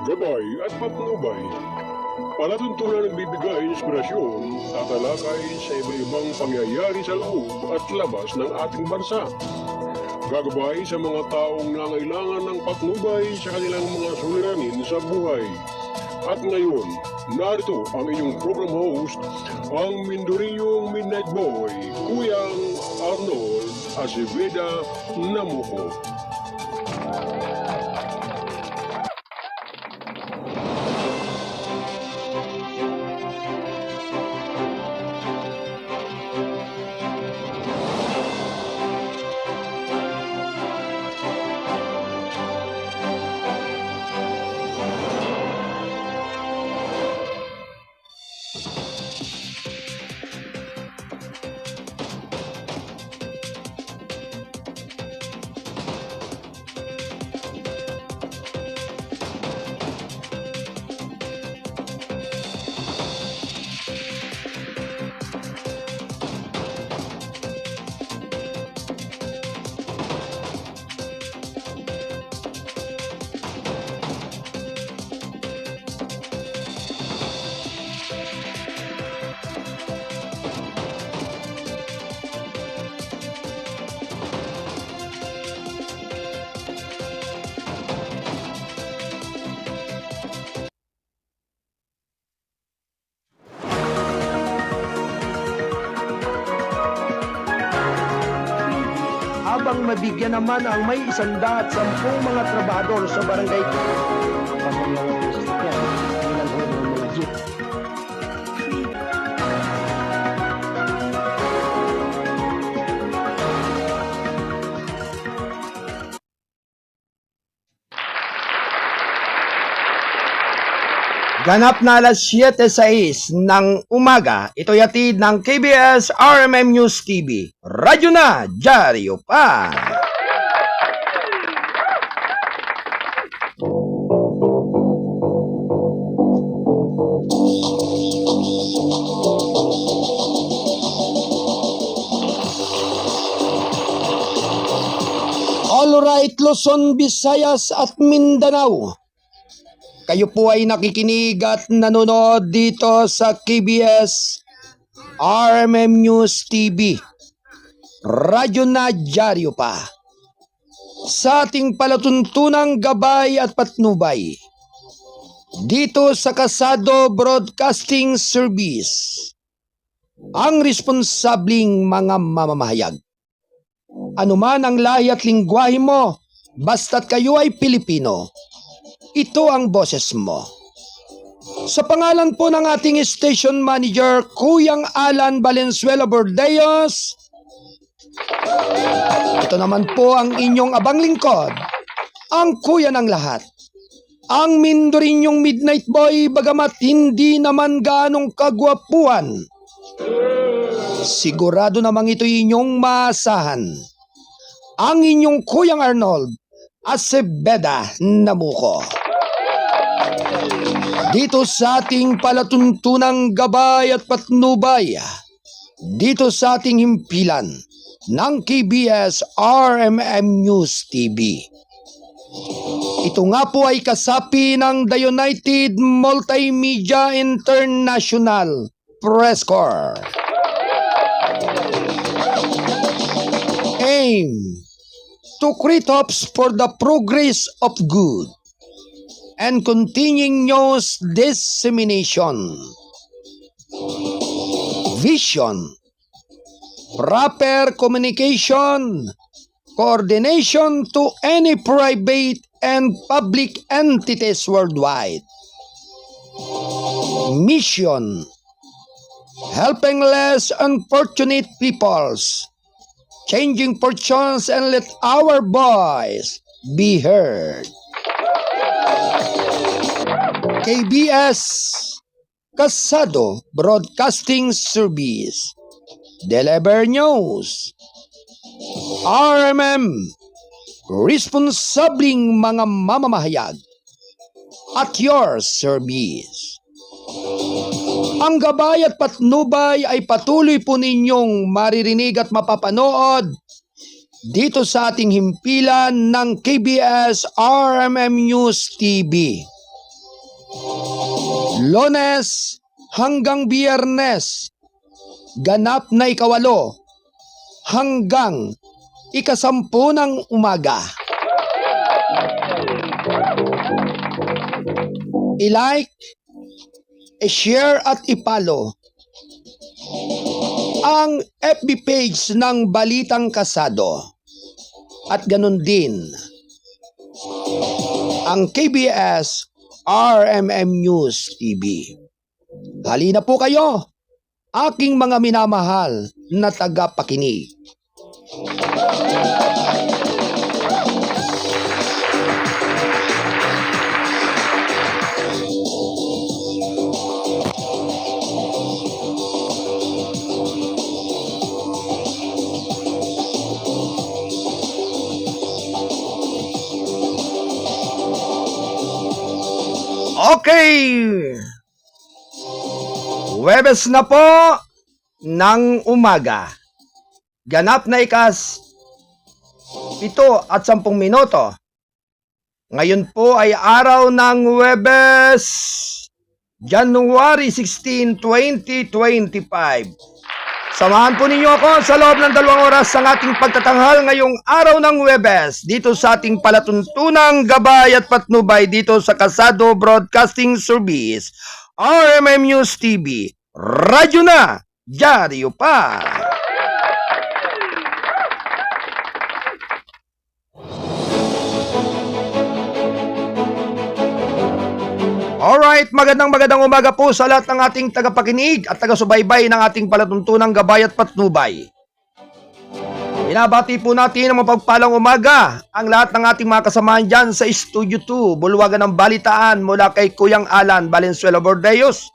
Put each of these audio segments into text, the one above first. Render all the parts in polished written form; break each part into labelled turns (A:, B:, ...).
A: Gabay at patnubay. Palatuntunan nagbibigay inspirasyon at talakay sa iba-ibang pangyayari sa loob at labas ng ating bansa. Gagabay sa mga taong nangailangan ng patnubay sa kanilang mga suliranin sa buhay. At ngayon, narito ang inyong program host, ang Mindoriyong Midnight Boy, Kuyang Arnold Aceveda Namuko.
B: Habang mabigyan naman ang may 110 mga trabahador sa barangay. Ganap na alas 7:06 ng umaga, ito yatid ng KBS RMM News TV. Radyo na, dyaryo pa! Alright, Luzon, Visayas at Mindanao. Kayo po ay nakikinig at nanonood dito sa KBS RMM News TV. Radyo na dyaryo pa. Sa ating palatuntunang gabay at patnubay. Dito sa Kasado Broadcasting Service. Ang responsabling mga mamamahayag. Anuman ang lahi at lingwahe mo, basta't kayo ay Pilipino. Ito ang boses mo. Sa pangalan po ng ating station manager, Kuyang Alan Valenzuela Bordeos, ito naman po ang inyong abang lingkod, ang kuya ng lahat. Ang Mindorinyong Midnight Boy, bagamat hindi naman ganong kagwapuan. Sigurado namang ito inyong maasahan. Ang inyong Kuyang Arnold Aceveda Namuko. Dito sa ating palatuntunang gabay at patnubay, dito sa ating himpilan ng KBS RMM News TV. Ito nga po ay kasapi ng The United Multimedia International Press Corps. Aim to create hopes for the progress of good and continuing news dissemination. Vision, proper communication, coordination to any private and public entities worldwide. Mission, helping less unfortunate peoples, changing fortunes and let our voice be heard. KBS Kasado Broadcasting Service, Deliver News. RMM, responsabling mga mamamahayag at your service. Ang gabay at patnubay ay patuloy po ninyong maririnig at mapapanood dito sa ating himpilan ng KBS RMM News TV. Lunes hanggang Biyernes, ganap na 8 hanggang 10 ng umaga. I-like, i-share at i-follow ang FB page ng Balitang Kasado at ganun din ang KBS RMM News TV. Halina po kayo, aking mga minamahal na tagapakinig. Okay! Huwebes na po ng umaga. Ganap na 7:10. Ngayon po ay araw ng Huwebes, January 16, 2025. Samahan po ninyo ako sa loob ng 2 oras ng ating pagtatanghal ngayong araw ng Huwebes dito sa ating palatuntunang gabay at patnubay dito sa Kasado Broadcasting Service, RMM News TV, radyo na, dyaryo pa. Alright, magandang umaga po sa lahat ng ating tagapakinig at taga-subaybay ng ating palatuntunang gabay at patnubay. Binabati po natin ang mapagpalang umaga ang lahat ng ating mga kasamahan dyan sa Studio 2, Bulwagan ng Balitaan mula kay Kuyang Alan Valenzuela Bordeos.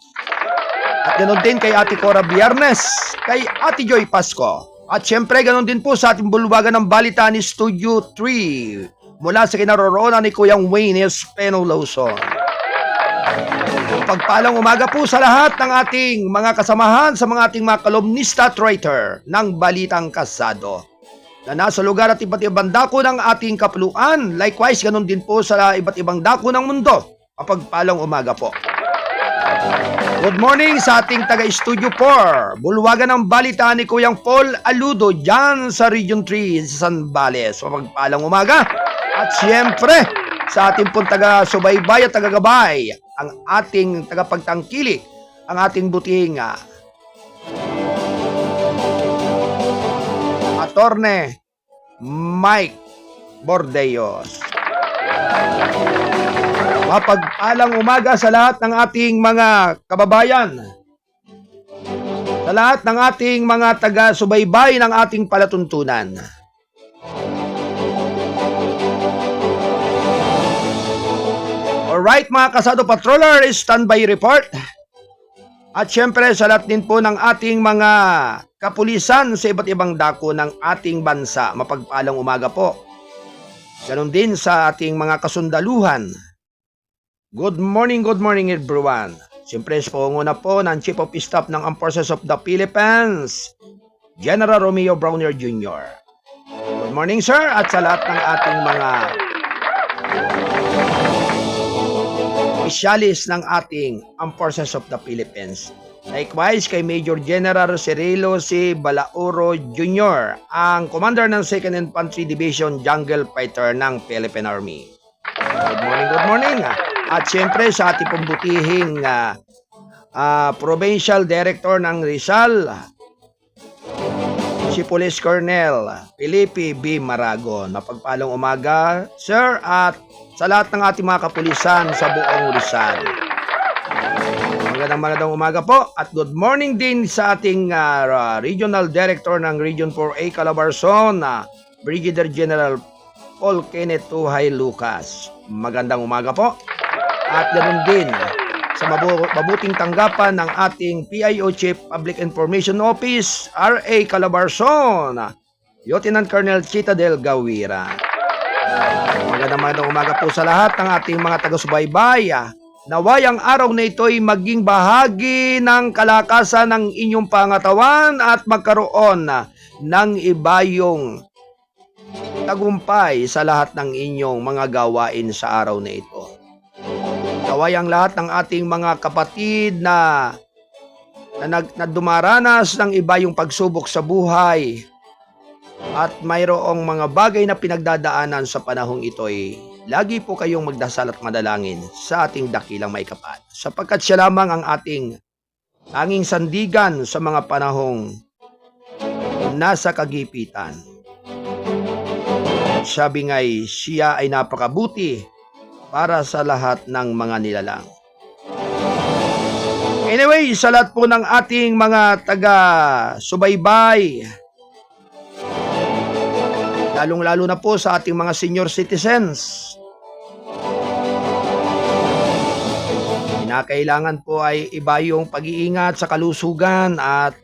B: At ganoon din kay Ate Cora Biernes, kay Ate Joy Pasco. At syempre ganoon din po sa ating Bulwagan ng Balitaan Studio 3 mula sa kinaroroonan ni Kuyang Wayne Espeno Lawson. Pagpalang umaga po sa lahat ng ating mga kasamahan sa mga ating mga kolumnista at writer ng Balitang Kasado na nasa lugar at iba't ibang dako ng ating kapuluan. Likewise, ganun din po sa iba't ibang dako ng mundo. Pagpalang umaga po. Good morning sa ating taga-Studio 4, Bulwagan ng Balitaan ni Kuyang Paul Aludo dyan sa Region 3 sa Zambales. Pagpalang umaga. At siyempre, sa ating pong taga-subaybay at taga-gabay, ang ating tagapagtangkilik, ang ating buting Attorney Mike Bordeos. Mapagpalang umaga sa lahat ng ating mga kababayan, sa lahat ng ating mga taga-subaybay ng ating palatuntunan. Alright mga Kasado Patroller, standby report. At syempre sa lahat din po ng ating mga kapulisan sa iba't ibang dako ng ating bansa, mapagpalang umaga po. Ganon din sa ating mga kasundaluhan. Good morning everyone. Siyempre sa pangunguna po ng Chief of Staff ng Armed Forces of the Philippines, General Romeo Browner Jr. Good morning sir, at sa lahat ng ating mga opisyalis ng ating Armed Forces of the Philippines. Likewise kay Major General Cirilo C. Balauro Jr., ang commander ng 2nd Infantry Division Jungle Fighter ng Philippine Army. Good morning. At siyempre sa ating pambutihing Provincial Director ng Rizal, si Police Colonel Felipe B. Maragon. Mapagpalang umaga, sir, at sa lahat ng ating mga kapulisan sa buong Rizal. Magandang umaga po at good morning din sa ating Regional Director ng Region 4A Calabarzon, Brigadier General Paul Kenneth Tuhay Lucas. Magandang umaga po. At ganoon din sa mabuting tanggapan ng ating PIO Chief Public Information Office, RA Calabarzon, Lieutenant Colonel Chita Del Gawira. Magandang umaga po sa lahat ng ating mga taga-subaybay. Naway ang araw na ito ay maging bahagi ng kalakasan ng inyong pangatawan at magkaroon ng ibayong tagumpay sa lahat ng inyong mga gawain sa araw na ito. Naway ang lahat ng ating mga kapatid na dumaranas ng iba yung pagsubok sa buhay at mayroong mga bagay na pinagdadaanan sa panahong ito'y lagi po kayong magdasal at madalangin sa ating dakilang Maikapal, sapagkat siya lamang ang ating tanging sandigan sa mga panahong nasa kagipitan. Sabi nga'y siya ay napakabuti para sa lahat ng mga nilalang. Anyway, sa lahat po ng ating mga taga-subaybay, lalong-lalo na po sa ating mga senior citizens, kinakailangan po ay iba yung pag-iingat sa kalusugan at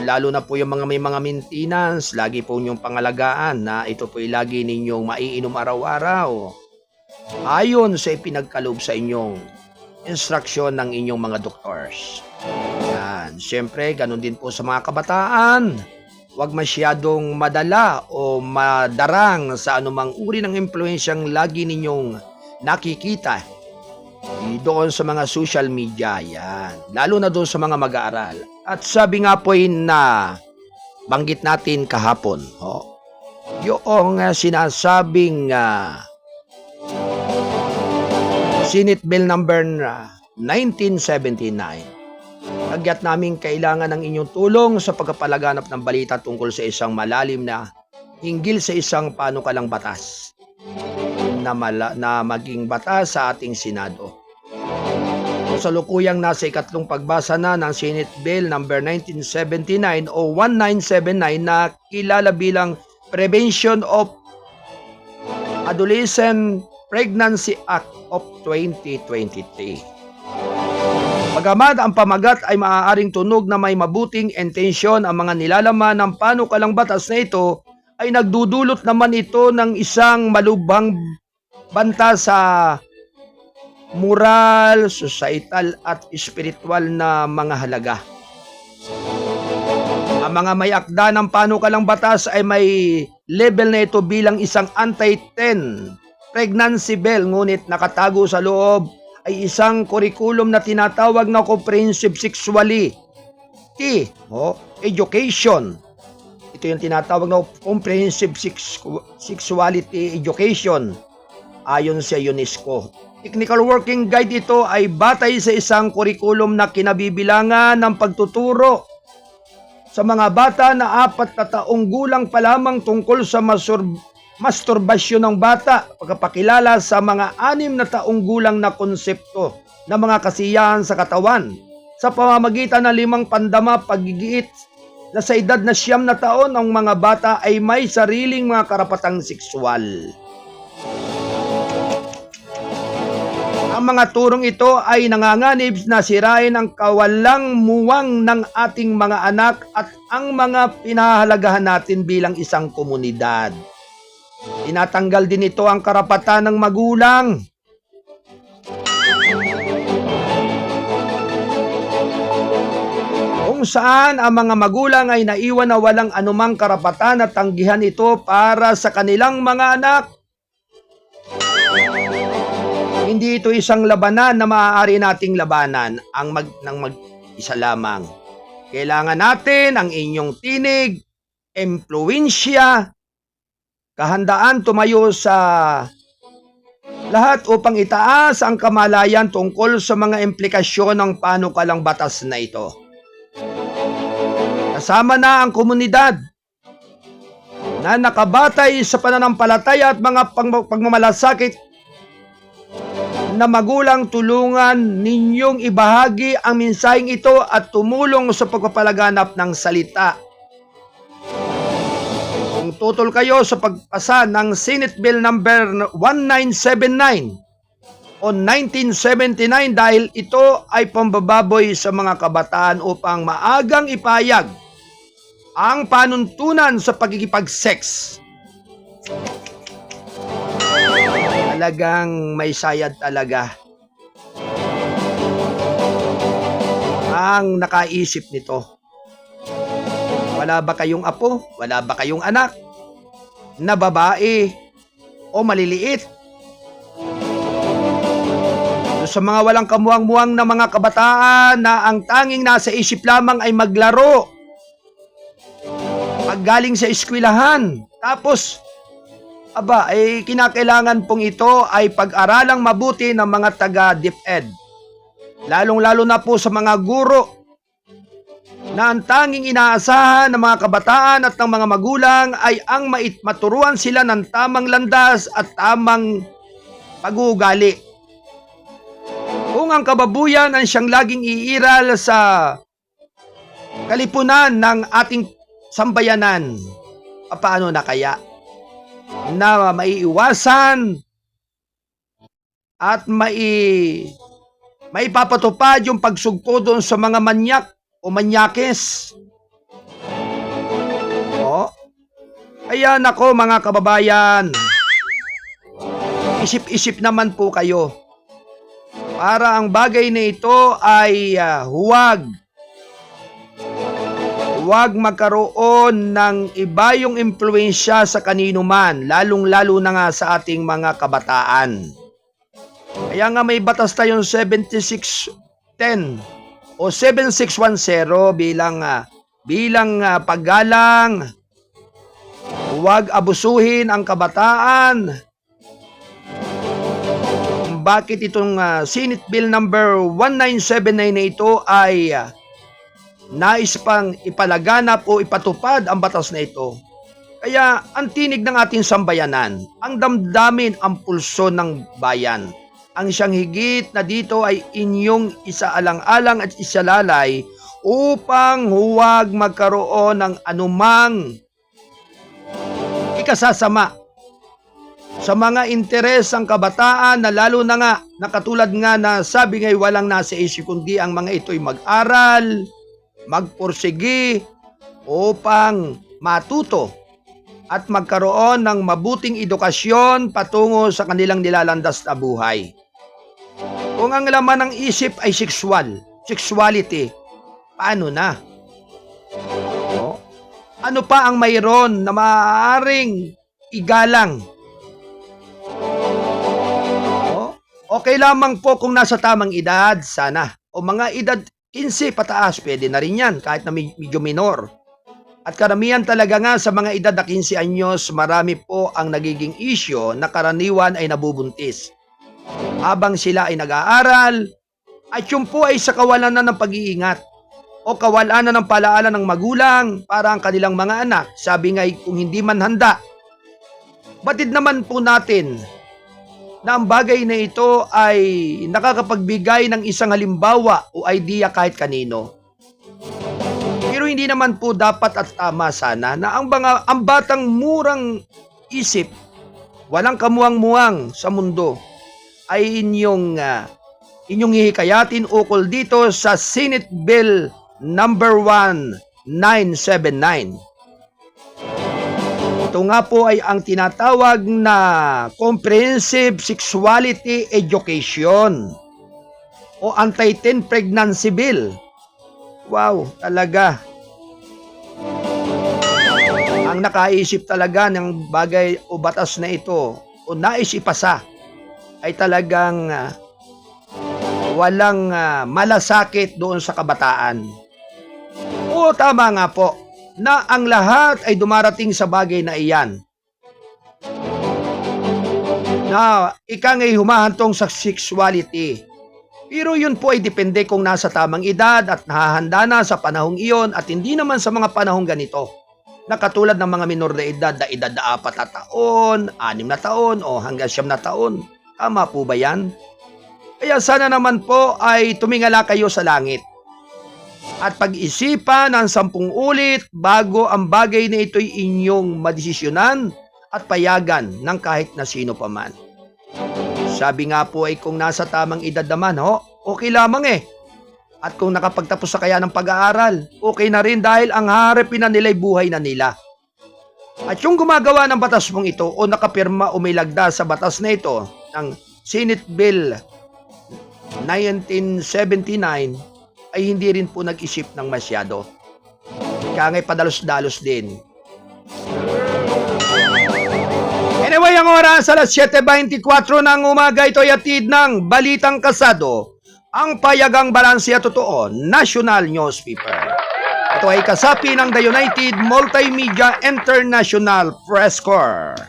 B: lalo na po yung mga may mga maintenance, lagi po ninyong pangalagaan na ito po ay lagi ninyong maiinom araw-araw ayon sa ipinagkaloob sa inyong instruksyon ng inyong mga doctors. Yan. Siyempre, ganun din po sa mga kabataan. Huwag masyadong madala o madarang sa anumang uri ng impluensyang lagi ninyong nakikita doon sa mga social media. Yan. Lalo na doon sa mga mag-aaral. At sabi nga po na banggit natin kahapon, yung sinasabing Senate Bill number 1979. Kagyat namin kailangan ng inyong tulong sa pagpapalaganap ng balita tungkol sa isang malalim na hinggil sa isang panukalang batas na maging batas sa ating Senado. Kasalukuyang nasa ikatlong pagbasa na ng Senate Bill number 1979 o 1979 na kilala bilang Prevention of Adolescent Pregnancy Act of 2023. Bagamat ang pamagat ay maaaring tunog na may mabuting intensyon, ang mga nilalaman ng panukalang batas na ito ay nagdudulot naman ito ng isang malubhang banta sa moral, societal at spiritual na mga halaga. Ang mga may akda ng panukalang batas ay may level na ito bilang isang anti-10 pregnancy bill, ngunit nakatago sa loob ay isang kurikulum na tinatawag na comprehensive sexuality education. Ito yung tinatawag na comprehensive sexuality education ayon sa UNESCO. Technical Working Guide ito ay batay sa isang kurikulum na kinabibilangan ng pagtuturo sa mga bata na 4 na taong gulang pa lamang tungkol sa masturbasyon ng bata, pagpapakilala sa mga 6 na taong gulang na konsepto ng mga kasiyahan sa katawan sa pamamagitan ng 5 pandama paggigiit na sa edad na 9 na taon ang mga bata ay may sariling mga karapatang sexual. Ang mga turong ito ay nanganganib na sirain ang kawalang muwang ng ating mga anak at ang mga pinahahalagahan natin bilang isang komunidad. Tinatanggal din ito ang karapatan ng magulang. Kung saan ang mga magulang ay naiwan na walang anumang karapatan at tanggihan ito para sa kanilang mga anak. Hindi ito isang labanan na maaari nating labanan ng mag-isa lamang. Kailangan natin ang inyong tinig, impluwensya, kahandaan tumayo sa lahat upang itaas ang kamalayan tungkol sa mga implikasyon ng panukalang batas na ito. Kasama na ang komunidad na nakabatay sa pananampalataya at mga pagmamalasakit na magulang, tulungan ninyong ibahagi ang mensaheng ito at tumulong sa pagpapalaganap ng salita. Kung tutol kayo sa pagpasa ng Senate Bill number 1979 o 1979 dahil ito ay pambababoy sa mga kabataan upang maagang ipayag ang panuntunan sa pagkikipag-sex. Talagang may sayad talaga ang nakaisip nito. Wala ba kayong apo? Wala ba kayong anak na babae o maliliit? sa mga walang kamuwang-muwang na mga kabataan na ang tanging nasa isip lamang ay maglaro. Paggaling sa eskwelahan. Tapos, kinakailangan pong ito ay pag-aralang mabuti ng mga taga-DepEd. Lalong-lalo na po sa mga guro na ang tanging inaasahan ng mga kabataan at ng mga magulang ay ang maturuan sila ng tamang landas at tamang pag-uugali. Kung ang kababuyan ang siyang laging iiral sa kalipunan ng ating sambayanan, paano na kaya na maiiwasan at maipapatupad yung pagsugpo doon sa mga manyak o manyakes? Ayan ako mga kababayan, isip-isip naman po kayo para ang bagay na ito ay huwag magkaroon ng iba yung impluensya sa kanino man, lalong-lalo na nga sa ating mga kabataan. Kaya nga may batas tayong 7610 o 7610 bilang paggalang. Huwag abusuhin ang kabataan. Bakit itong Senate Bill number 1979 na ito ay nais pang ipalaganap o ipatupad ang batas na ito? Kaya ang tinig ng ating sambayanan, ang damdamin, ang pulso ng bayan. Ang siyang higit na dito ay inyong isaalang-alang at isalalay upang huwag magkaroon ng anumang ikasasama sa mga interes ng kabataan, na lalo na nga na katulad nga na sabi ngay walang nasa isip kundi ang mga ito'y mag-aral, magpursigi upang matuto at magkaroon ng mabuting edukasyon patungo sa kanilang nilalandas na buhay. Kung ang laman ng isip ay sexuality, paano na? Ano pa ang mayroon na maaaring igalang? Okay lamang po kung nasa tamang edad, sana. O mga edad 15 pataas, pwede na rin yan, kahit na medyo minor. At karamihan talaga nga sa mga edad na 15 anyos, marami po ang nagiging isyo na karaniwan ay nabubuntis habang sila ay nag-aaral, at yun po ay sa kawalan na ng pag-iingat o kawalan na ng palaala ng magulang para ang kanilang mga anak. Sabi nga, kung hindi man handa, batid naman po natin na ang bagay na ito ay nakakapagbigay ng isang halimbawa o idea kahit kanino. Pero hindi naman po dapat at tama sana na ang batang murang isip, walang kamuwang-muwang sa mundo, ay inyong hihikayatin ukol dito sa Senate Bill number 1979. Ito nga po ay ang tinatawag na Comprehensive Sexuality Education o Anti-Teen Pregnancy Bill. Wow, talaga. Ang nakaisip talaga ng bagay o batas na ito o nais ipasa ay talagang walang malasakit doon sa kabataan. Oo, tama nga po na ang lahat ay dumarating sa bagay na iyan, na ikangay humahantong sa sexuality. Pero yun po ay depende kung nasa tamang edad at nahahanda na sa panahong iyon, at hindi naman sa mga panahong ganito na katulad ng mga minor na edad na 4 na taon, 6 na taon o hanggang 9 na taon. Tama po ba yan? Kaya sana naman po ay tumingala kayo sa langit at pag-isipan ng 10 ulit bago ang bagay na ito'y inyong madesisyonan at payagan ng kahit na sino pa man. Sabi nga po ay kung nasa tamang edad naman, okay lamang At kung nakapagtapos sa kaya ng pag-aaral, okay na rin dahil ang harapin na nila'y buhay na nila. At yung gumagawa ng batas mong ito o nakapirma o may lagda sa batas na ito ng Senate Bill 1979 ay hindi rin po nag-isip ng masyado. Kaya nga'y padalos-dalos din. Anyway, ang oras, alas 7:24 ng umaga. Ito'y atid ng Balitang Kasado, ang payagang balanse at totoo, national newspaper. Ito ay kasapi ng The United Multimedia International Press Corps.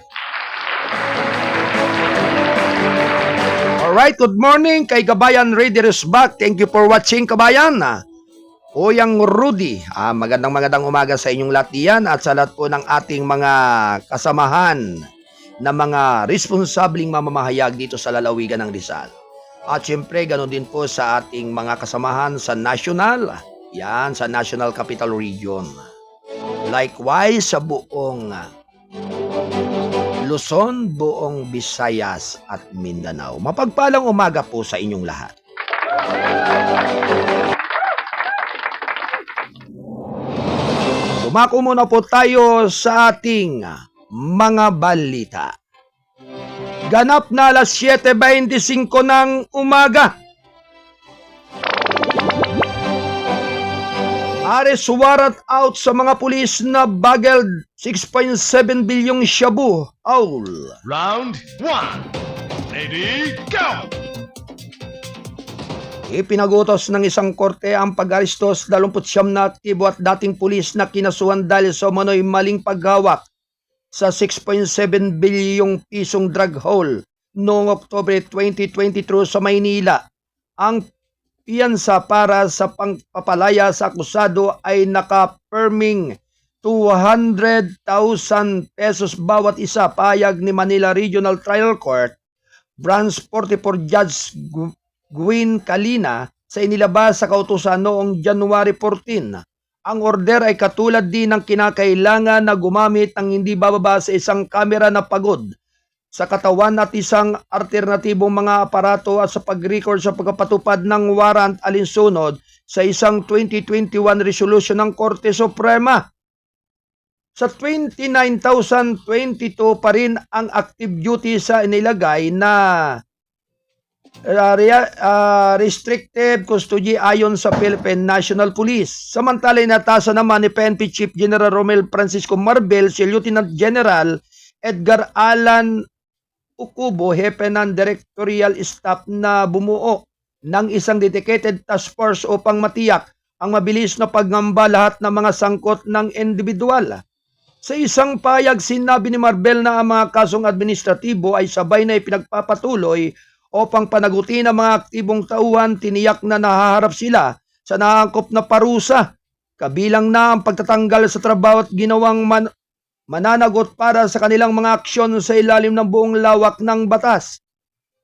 B: Alright, good morning kay Kabayan Readers Back. Thank you for watching, Kabayan. Oyang Rudy, magandang umaga sa inyong lahat diyan at sa lahat po ng ating mga kasamahan na mga responsabling mamamahayag dito sa lalawigan ng Rizal. At syempre, ganoon din po sa ating mga kasamahan sa national, yan, sa National Capital Region. Likewise, sa buong Luzon, buong Visayas at Mindanao. Mapagpalang umaga po sa inyong lahat. Dumako muna po tayo sa ating mga balita. Ganap na alas 7:25 ng umaga. Arrest warrant out sa mga pulis na bageled 6.7 bilyong shabu. All.
C: Round 1. Ready, go!
B: Ipinagutos ng isang korte ang pag-aresto sa 29 na aktibo at dating pulis na kinasuhan dahil sa umano'y maling paghawak sa 6.7 bilyong pisong drug haul noong Oktubre 2023 sa Maynila. Ang piyansa para sa pangpapalaya sa akusado ay naka-perming 200,000 pesos bawat isa, payag ni Manila Regional Trial Court Branch 44 Judge Gwyn Kalina sa inilabas sa kautusan noong January 14. Ang order ay katulad din ng kinakailangan na gumamit ng hindi bababa sa isang kamera na pagod sa katawan at isang alternatibong mga aparato at sa pag-record sa pagpapatupad ng warrant alinsunod sa isang 2021 resolution ng Korte Suprema. Sa 29,022 pa rin ang active duty sa inilagay na restrictive custody ayon sa Philippine National Police. Samantala, inatasan naman ni PNP Chief General Romel Francisco Marbel si Lieutenant General Edgar Alan Ukubo, hepe ng directorial staff, na bumuo ng isang dedicated task force upang matiyak ang mabilis na pagngamba lahat ng mga sangkot ng individual. Sa isang payag, sinabi ni Marbel na ang mga kasong administratibo ay sabay na ipinagpapatuloy upang panagutin ang mga aktibong tauhan. Tiniyak na nahaharap sila sa naangkop na parusa, kabilang na ang pagtatanggal sa trabaho at ginawang mananagot para sa kanilang mga aksyon sa ilalim ng buong lawak ng batas.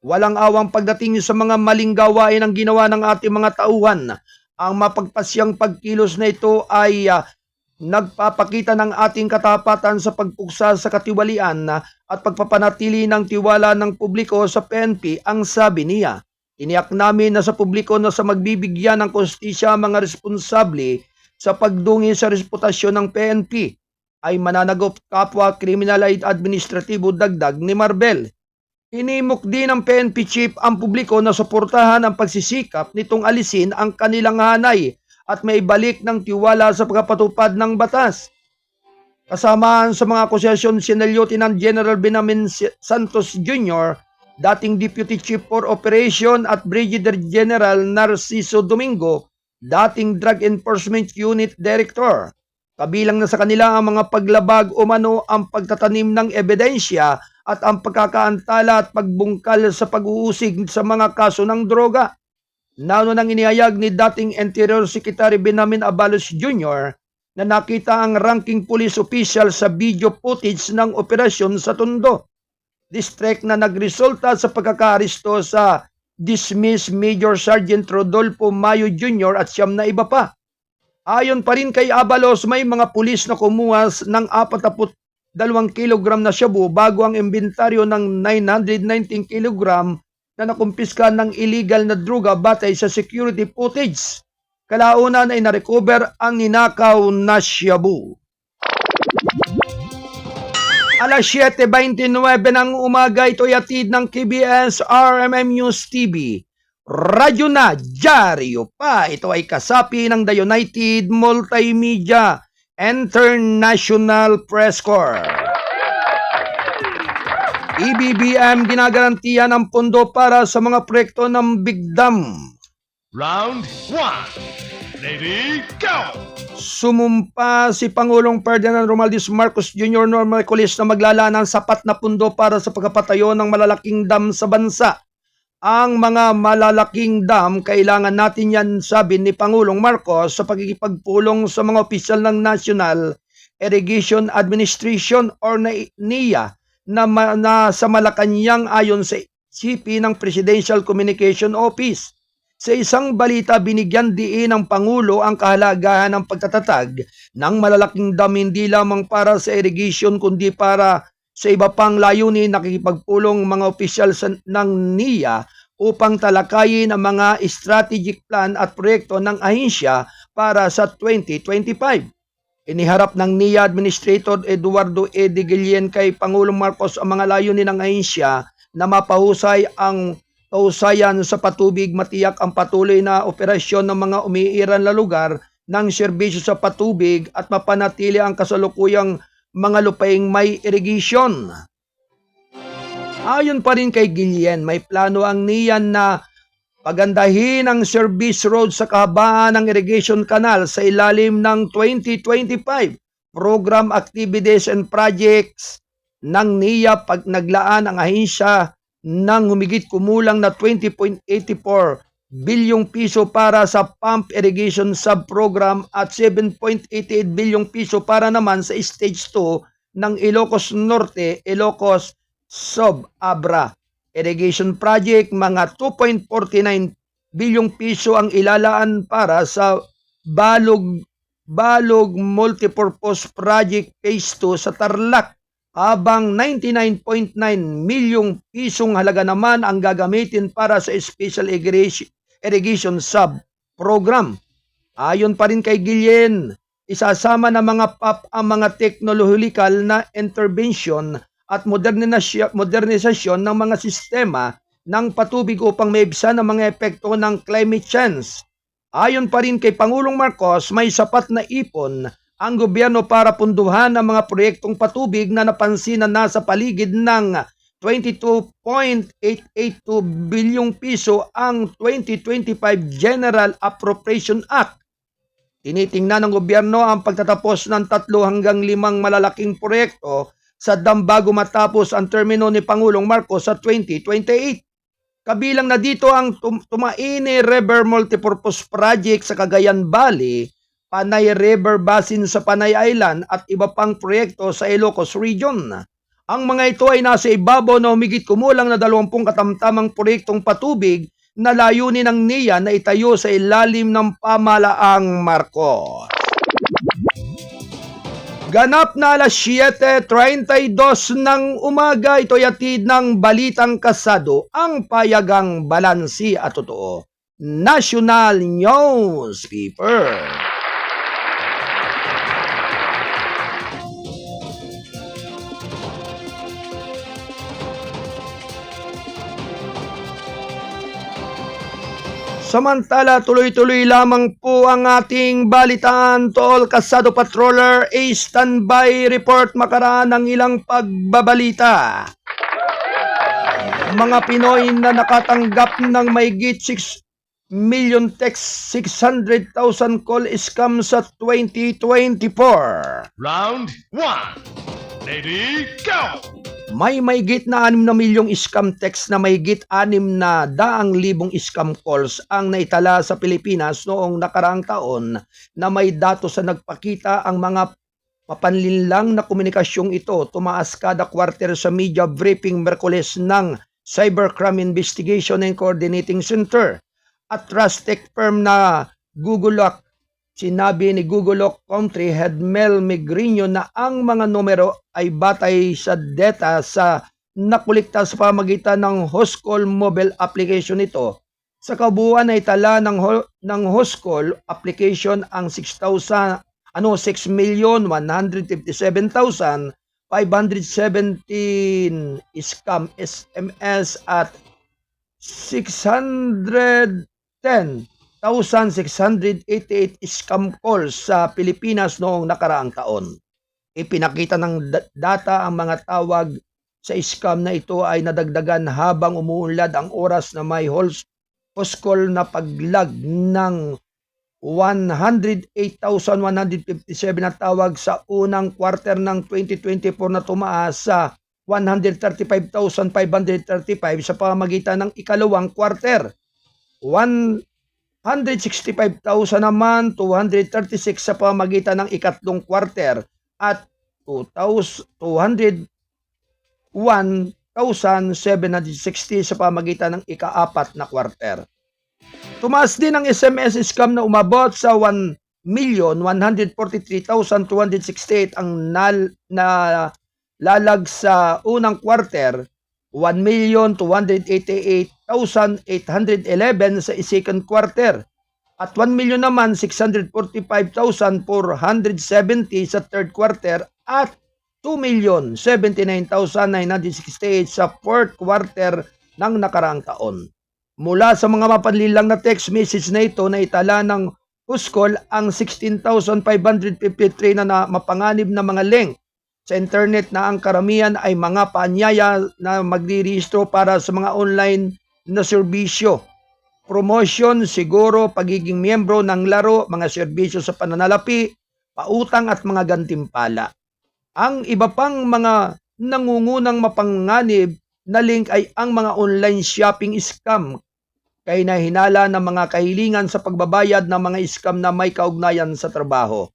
B: Walang awang pagdating sa mga maling gawain ang ginawa ng ating mga tauhan. Ang mapagpasyang pagkilos na ito ay nagpapakita ng ating katapatan sa pagpuksa sa katiwalian at pagpapanatili ng tiwala ng publiko sa PNP, ang sabi niya. Tiniyak namin na sa publiko na sa magbibigyan ng kustisya mga responsable sa pagdungi sa reputasyon ng PNP ay mananagop kapwa kriminal at administratibo, dagdag ni Marbel. Hinimok din ng PNP Chief ang publiko na suportahan ang pagsisikap nitong alisin ang kanilang hanay at may balik ng tiwala sa pagpapatupad ng batas. Kasamaan sa mga akusasyon si Lieutenant General Benjamin Santos Jr., dating Deputy Chief for Operation, at Brigadier General Narciso Domingo, dating Drug Enforcement Unit Director. Kabilang na sa kanila ang mga paglabag umano, ang pagtatanim ng ebidensya at ang pagkakaantala at pagbungkal sa pag-uusig sa mga kaso ng droga. Nauna nang inihayag ni dating Interior Secretary Benjamin Abalos Jr. na nakita ang ranking police official sa video footage ng operasyon sa Tondo District na nagresulta sa pagkakaaresto sa dismissed Major Sergeant Rodolfo Mayo Jr. at siyam na iba pa. Ayon pa rin kay Abalos, may mga pulis na kumuha ng 42 kilogram na shabu bago ang inventaryo ng 919 kilogram na nakumpiska ng illegal na droga batay sa security footage. Kalaunan ay narecover ang ninakaw na shabu. Alas 7:29 ng umaga, ito'y atid ng KBS RMM News TV. Radyo na, dyaryo pa. Ito ay kasapi ng The United Multimedia International Press Corps. PBBM ginagarantiya ng pondo para sa mga proyekto ng Big Dam.
C: Round 1. Ready, go!
B: Sumumpa si Pangulong Ferdinand Romualdez Marcos Jr. noong Miyerkules na maglalaan ng sapat na pundo para sa pagpapatayo ng malalaking dam sa bansa. Ang mga malalaking dam, kailangan natin yan, sabi ni Pangulong Marcos sa pagkikipagpulong sa mga opisyal ng National Irrigation Administration or NIA na sa Malacanang ayon sa CP ng Presidential Communication Office. Sa isang balita, binigyan diin ng Pangulo ang kahalagahan ng pagtatatag ng malalaking dam hindi lamang para sa irrigation kundi para sa iba pang layunin. Nakikipagpulong mga opisyal ng NIA upang talakayin ang mga strategic plan at proyekto ng ahensya para sa 2025. Iniharap ng NIA Administrator Eduardo E. de Guillen kay Pangulong Marcos ang mga layunin ng ahensya na mapahusay ang kausayan sa patubig, matiyak ang patuloy na operasyon ng mga umiiral na lugar ng serbisyo sa patubig at mapanatili ang kasalukuyang mga lupaing may irrigation. Ayon pa rin kay Guillen, may plano ang NIA na pagandahin ang service road sa kahabaan ng irrigation canal sa ilalim ng 2025 program activities and projects ng NIA. Pag naglaan ang ahensya ng humigit kumulang na 20.84 bilyong piso para sa pump irrigation sub-program at 7.88 bilyong piso para naman sa stage 2 ng Ilocos Norte, Ilocos Sub-Abra irrigation project. Mga 2.49 bilyong piso ang ilalaan para sa Balog Multipurpose Project Phase 2 sa Tarlac, habang 99.9 milyong pisong halaga naman ang gagamitin para sa Special Irrigation Sub-Program. Ayon pa rin kay Guillen, isasama na mga PAP ang mga technological na intervention at modernisasyon ng mga sistema ng patubig upang maibsan ang mga epekto ng climate change. Ayon pa rin kay Pangulong Marcos, may sapat na ipon ang gobyerno para punduhan ang mga proyektong patubig na napansin na nasa paligid ng 22.882 bilyong piso ang 2025 General Appropriation Act. Tinitingnan ng gobyerno ang pagtatapos ng 3 hanggang 5 malalaking proyekto sa dam bago matapos ang termino ni Pangulong Marcos sa 2028. Kabilang na dito ang Tumaini River Multipurpose Project sa Cagayan Valley, Panay River Basin sa Panay Island at iba pang proyekto sa Ilocos Region. Ang mga ito ay nasa ibabaw na humigit kumulang na 20 katamtamang proyektong patubig na layunin ng NIA na itayo sa ilalim ng pamahalaang Marcos. Ganap na alas 7:32 ng umaga, ito'y hatid ng Balitang Kasado, ang payagang balansi at totoo. National Newspaper. Samantala, tuloy-tuloy lamang po ang ating balitaan tol. Kasado Patroller, a standby report makaraan ng ilang pagbabalita. Mga Pinoy na nakatanggap ng mahigit 6 million text 600,000 call scam sa 2024.
C: Round 1. Ready, go!
B: May mahigit na 6 na milyong scam text na mahigit 600,000 scam calls ang naitala sa Pilipinas noong nakaraang taon na may datos sa nagpakita ang mga mapanlinlang na komunikasyong ito. Tumaas kada quarter sa media briefing Miyerkules ng Cybercrime Investigation and Coordinating Center at trust tech firm na Googlelock. Sinabi ni Googlelock Country Head Mel Megrino na ang mga numero ay batay sa data sa nakulikta sa pamagitan ng Hostcall mobile application nito. Sa kabuuan ay tala ng Hostcall application ang 6,157,517 scam SMS at 610,688 scam calls sa Pilipinas noong nakaraang taon. Ipinakita ng data ang mga tawag sa scam na ito ay nadagdagan habang umuunlad ang oras na may huskol na paglag ng 108,157 na tawag sa unang quarter ng 2024 na tumaas sa 135,535 sa pamamagitan ng ikalawang quarter. 165,000 naman 236 sa pamamagitan ng ikatlong quarter at 1,760 sa pamamagitan ng ikaapat na quarter. Tumaas din ang SMS scam na umabot sa 1,143,268 ang nalalag sa unang quarter, 1,288,811 sa second quarter, at 1,000,000 naman 645,470 sa third quarter at 2,079,968 sa fourth quarter ng nakaraang taon. Mula sa mga mapanlilang na text message na ito na itala ng huskol ang 16,553 na mapanganib na mga link sa internet na ang karamihan ay mga paanyaya na magdirehistro para sa mga online na serbisyo, promotion, siguro, pagiging miyembro ng laro, mga serbisyo sa pananalapi, pautang at mga gantimpala. Ang iba pang mga nangungunang mapanganib na link ay ang mga online shopping scam, kay nahinala ng mga kahilingan sa pagbabayad ng mga scam na may kaugnayan sa trabaho.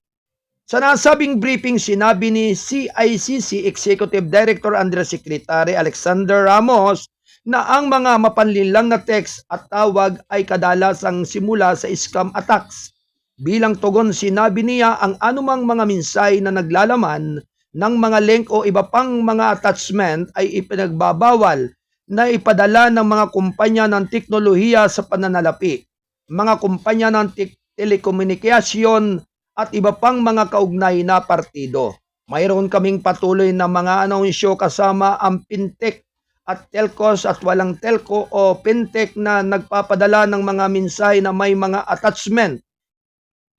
B: Sa nasabing briefing, sinabi ni CICC Executive Director Undersecretary Alexander Ramos na ang mga mapanlinlang na text at tawag ay kadalasang simula sa scam attacks. Bilang tugon, sinabi niya ang anumang mga mensahe na naglalaman ng mga link o iba pang mga attachment ay ipinagbabawal na ipadala ng mga kumpanya ng teknolohiya sa pananalapi, mga kumpanya ng telekomunikasyon at iba pang mga kaugnay na partido. Mayroon kaming patuloy na mga anunsyo kasama ang fintech at telcos at walang telco o fintech na nagpapadala ng mga mensahe na may mga attachment.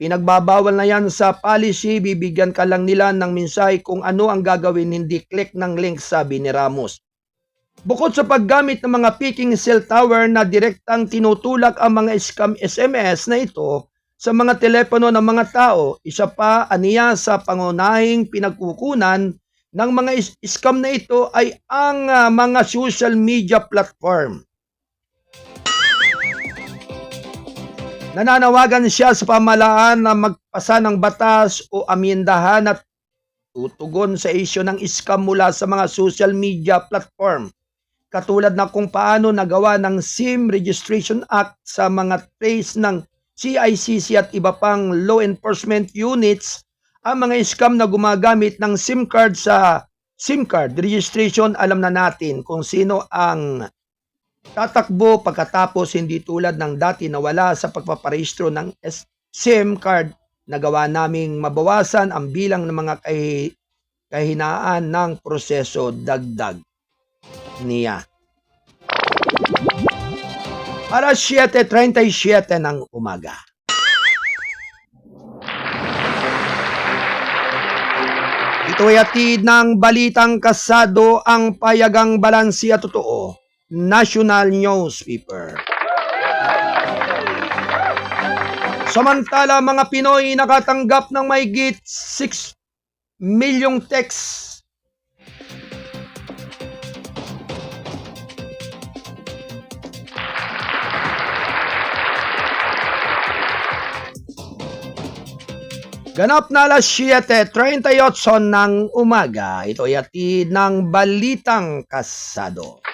B: Pinagbabawal na yan sa policy, bibigyan ka lang nila ng mensahe kung ano ang gagawin, hindi click ng link, sabi ni Ramos. Bukod sa paggamit ng mga phishing cell tower na direktang tinutulak ang mga scam SMS na ito sa mga telepono ng mga tao, isa pa aniya sa pangunahing pinagkukunan ng mga scam na ito ay ang mga social media platform. Nananawagan siya sa pamahalaan na magpasa ng batas o amyendahan at tutugon sa isyu ng scam mula sa mga social media platform, katulad na kung paano nagawa ng SIM Registration Act sa mga trace ng CICC at iba pang law enforcement units ang mga scam na gumagamit ng SIM card sa SIM card registration. Alam na natin kung sino ang tatakbo pagkatapos, hindi tulad ng dati na wala sa pagpaparehistro ng SIM card. Nagawa naming mabawasan ang bilang ng mga kahinaan ng proseso, dagdag niya. Alas 7:37 ng umaga. Ito ay atid ng balitang kasado ang payagang balansi at totoo. National Newspaper. Samantala, mga Pinoy nakatanggap ng mahigit 6 milyong text ganap na alas 7:38 ng umaga. Ito ay hatid ng balitang kasado.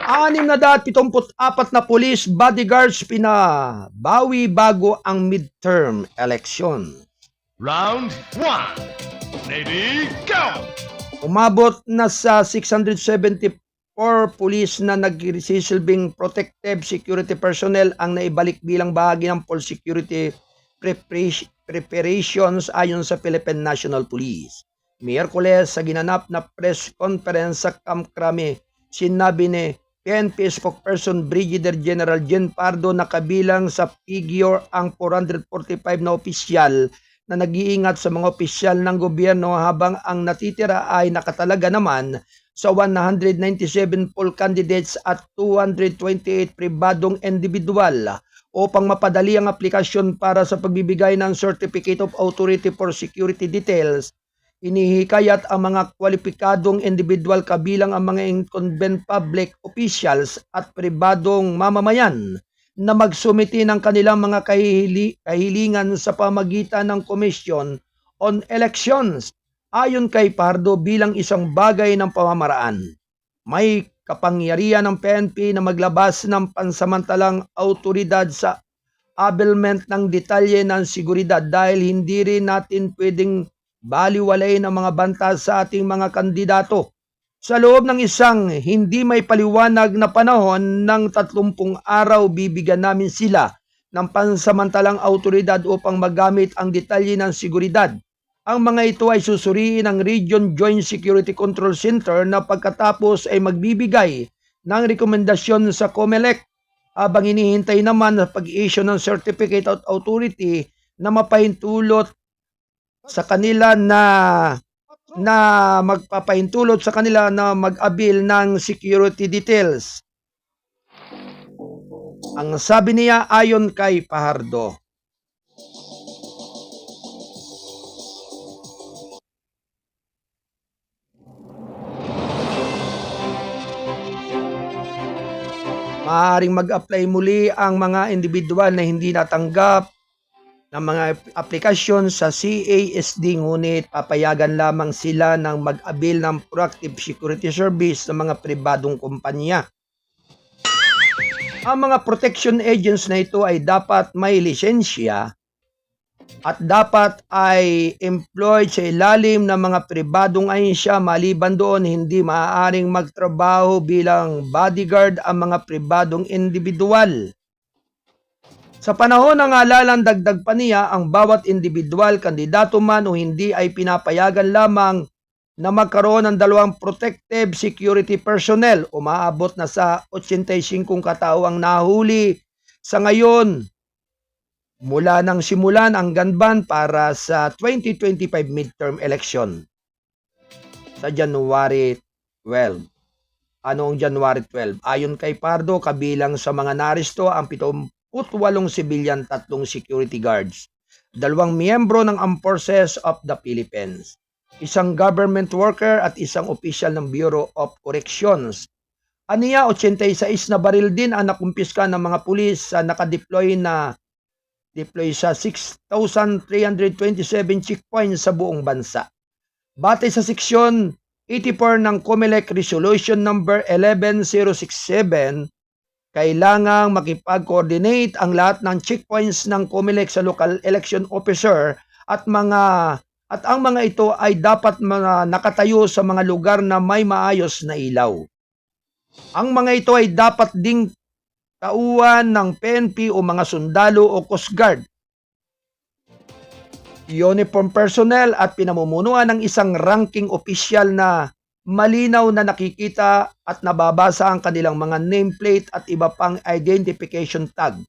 B: 674 na police bodyguards pinabawi bago ang midterm election.
C: Round 1. Ready, go!
B: Umabot na sa 674 police na nagsisilbing protective security personnel ang naibalik bilang bahagi ng full security preparations ayon sa Philippine National Police. Miyerkules sa ginanap na press conference sa Camp Crame, sinabi ni PNP spokesperson Brigadier General Jen Pardo na kabilang sa figure ang 445 na opisyal na nag-iingat sa mga opisyal ng gobyerno habang ang natitira ay nakatalaga naman sa 197 poll candidates at 228 pribadong individual upang mapadali ang aplikasyon para sa pagbibigay ng Certificate of Authority for Security Details. Inihikayat ang mga kwalipikadong individual kabilang ang mga incumbent public officials at pribadong mamamayan na magsumiti ng kanilang mga kahilingan sa pamagitan ng Commission on Elections ayon kay Pardo bilang isang bagay ng pamamaraan. May kapangyarihan ng PNP na maglabas ng pansamantalang autoridad sa abelment ng detalye ng seguridad dahil hindi rin natin pwedeng baliwalay ng mga banta sa ating mga kandidato. Sa loob ng isang hindi may paliwanag na panahon ng 30 araw, bibigyan namin sila ng pansamantalang autoridad upang magamit ang detalye ng seguridad. Ang mga ito ay susuriin ng Region Joint Security Control Center na pagkatapos ay magbibigay ng rekomendasyon sa COMELEC habang hinihintay naman sa pag-issue ng Certificate of Authority na mapahintulot sa kanila na magpapahintulot sa kanila na mag-abil ng security details. Ang sabi niya ayon kay Fajardo. Maaaring mag-apply muli ang mga individual na hindi natanggap ng mga aplikasyon sa CASD ngunit papayagan lamang sila ng mag-abil ng proactive security service sa mga pribadong kumpanya. Ang mga protection agents na ito ay dapat may lisensya at dapat ay employed sa ilalim ng mga pribadong ahensya. Maliban doon, hindi maaaring magtrabaho bilang bodyguard ang mga pribadong individual. Sa panahon ng halalan, dagdag pa niya, ang bawat individual, kandidato man o hindi, ay pinapayagan lamang na magkaroon ng 2 protective security personnel. Umaabot na sa 85 katao ang nahuli sa ngayon mula nang simulan ang ganban para sa 2025 midterm election sa January 12. Anong January 12? Ayon kay Pardo, kabilang sa mga naresto ang 78 civilian, 3 security guards, 2 miyembro ng Armed Forces of the Philippines, 1 government worker at 1 opisyal ng Bureau of Corrections. Aniya, 86 na baril din ang nakumpiska ng mga pulis sa nakadeploy sa 6,327 checkpoints sa buong bansa. Batay sa seksyon 84 ng COMELEC Resolution number 11067, kailangang makipag-coordinate ang lahat ng checkpoints ng COMELEC sa local election officer at ang mga ito ay dapat nakatayo sa mga lugar na may maayos na ilaw. Ang mga ito ay dapat ding tauhan ng PNP o mga sundalo o Coast Guard, uniform personnel at pinamumunuan ng isang ranking official na malinaw na nakikita at nababasa ang kanilang mga nameplate at iba pang identification tag.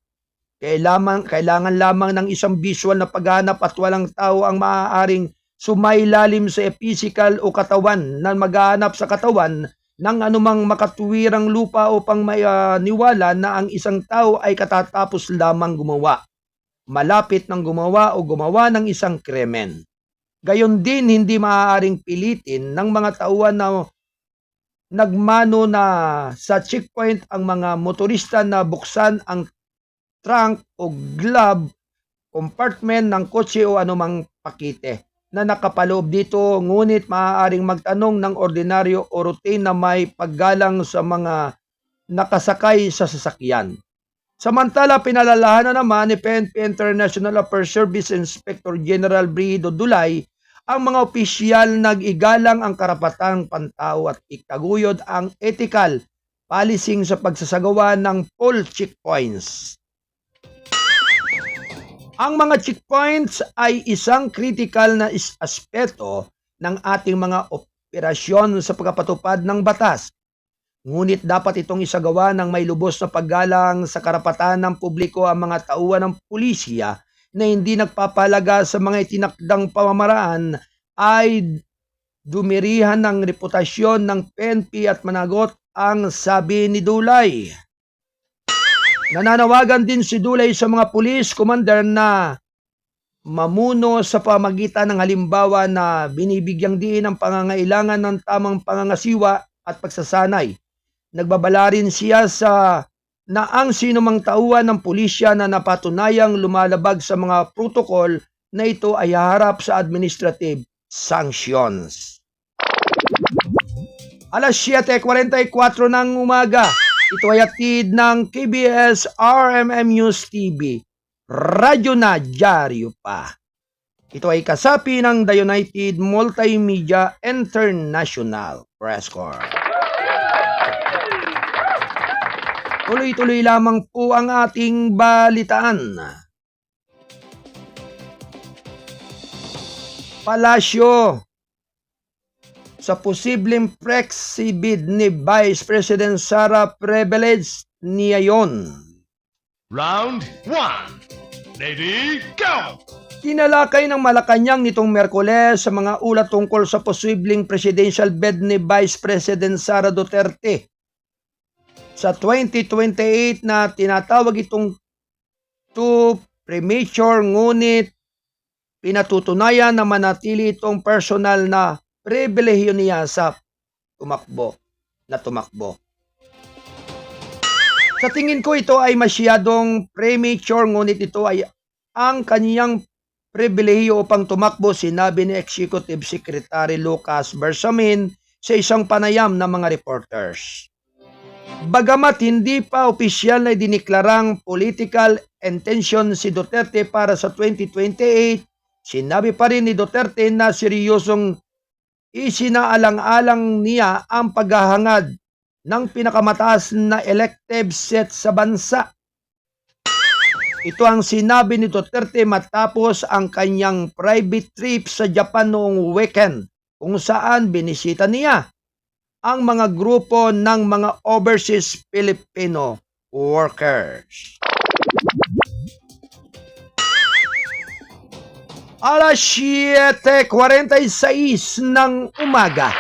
B: Kailangan lamang ng isang visual na paghanap at walang tao ang maaaring sumailalim sa physical o katawan na maghahanap sa katawan ng anumang makatuwirang lupa upang may niwala na ang isang tao ay katatapos lamang gumawa, malapit ng gumawa o gumawa ng isang krimen. Gayon din, hindi maaaring pilitin ng mga tauhan na nagmano na sa checkpoint ang mga motorista na buksan ang trunk o glove compartment ng kotse o anumang pakite na nakapaloob dito, ngunit maaaring magtanong ng ordinaryo o routine na may paggalang sa mga nakasakay sa sasakyan. Samantala, pinalalahanan naman ni PNP International Affairs Service Inspector General Brigido Dulay ang mga opisyal nag-igalang ang karapatang pantao at ikaguyod ang ethical policing sa pagsasagawa ng poll checkpoints. Ang mga checkpoints ay isang critical na aspeto ng ating mga operasyon sa pagpapatupad ng batas. Ngunit dapat itong isagawa ng may lubos na paggalang sa karapatan ng publiko. Ang mga tauhan ng pulisya na hindi nagpapalaga sa mga itinakdang pamamaraan ay dumirihan ng reputasyon ng PNP at managot ang sabi ni Dulay. Nananawagan din si Dulay sa mga police commander na mamuno sa pamagitan ng halimbawa na binibigyang diin ang pangangailangan ng tamang pangangasiwa at pagsasanay. Nagbabala rin siya na ang sinumang tauhan ng pulisya na napatunayang lumalabag sa mga protokol na ito ay haharap sa administrative sanctions. Alas 7:44 ng umaga, ito ay hatid ng KBS RMM News TV. Radyo na, dyaryo pa. Ito ay kasapi ng The United Multimedia International Press Corps. Tuloy-tuloy lamang po ang ating balitaan. Palasyo. Sa posibleng Prexy bid ni Vice President Sara Privilege niyayon.
C: Round 1. Ready, go!
B: Tinalakay ng Malacanang nitong Miyerkules sa mga ulat tungkol sa posibleng presidential bid ni Vice President Sara Duterte. Sa 2028 na tinatawag itong too premature, ngunit pinatutunayan na manatili itong personal na pribilehiyo niya sa tumakbo. Sa tingin ko ito ay masyadong premature, ngunit ito ay ang kaniyang pribilehiyo upang tumakbo, sinabi ni Executive Secretary Lucas Bersamin sa isang panayam ng mga reporters. Bagamat hindi pa opisyal na diniklarang political intention si Duterte para sa 2028, sinabi pa rin ni Duterte na seryosong isinaalang-alang niya ang paghahangad ng pinakamataas na elective seat sa bansa. Ito ang sinabi ni Duterte matapos ang kanyang private trip sa Japan noong weekend, kung saan binisita niya ang mga grupo ng mga overseas Filipino workers. Alas 7:46 ng umaga.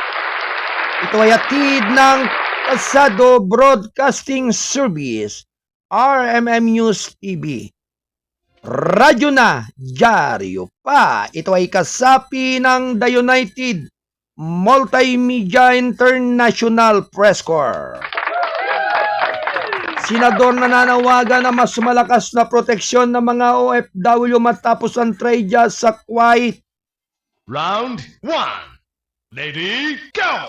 B: Ito ay hatid ng Pasado Broadcasting Service, RMM News TV. Radyo na, dyaryo pa. Ito ay kasapi ng The United Multimedia International Press Corps. Senador nananawagan na mas malakas na proteksyon ng mga OFW matapos ang trahedya sa Kuwait.
C: Round 1. Ready, go!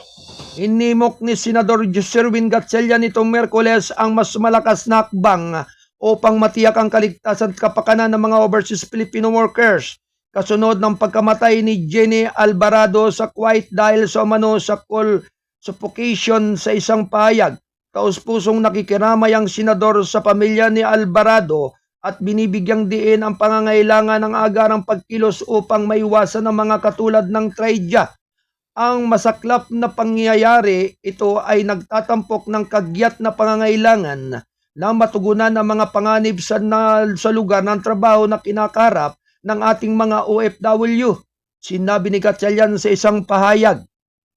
B: Inimok ni Senador Joserwin Gatchalian nitong Miyerkules ang mas malakas na hakbang upang matiyak ang kaligtasan at kapakanan ng mga overseas Filipino workers kasunod ng pagkamatay ni Jenny Alvarado sa Kuwait dahil sa umano sa coal suffocation sa isang pahayag. Taus-pusong nakikiramay ang senador sa pamilya ni Alvarado at binibigyang diin ang pangangailangan ng agarang pagkilos upang maiwasan ang mga katulad ng trahedya. Ang masaklap na pangyayari ito ay nagtatampok ng kagyat na pangangailangan na matugunan ang mga panganib sa lugar ng trabaho na kinakarap ng ating mga OFW. Sinabi ni Gatchalian sa isang pahayag.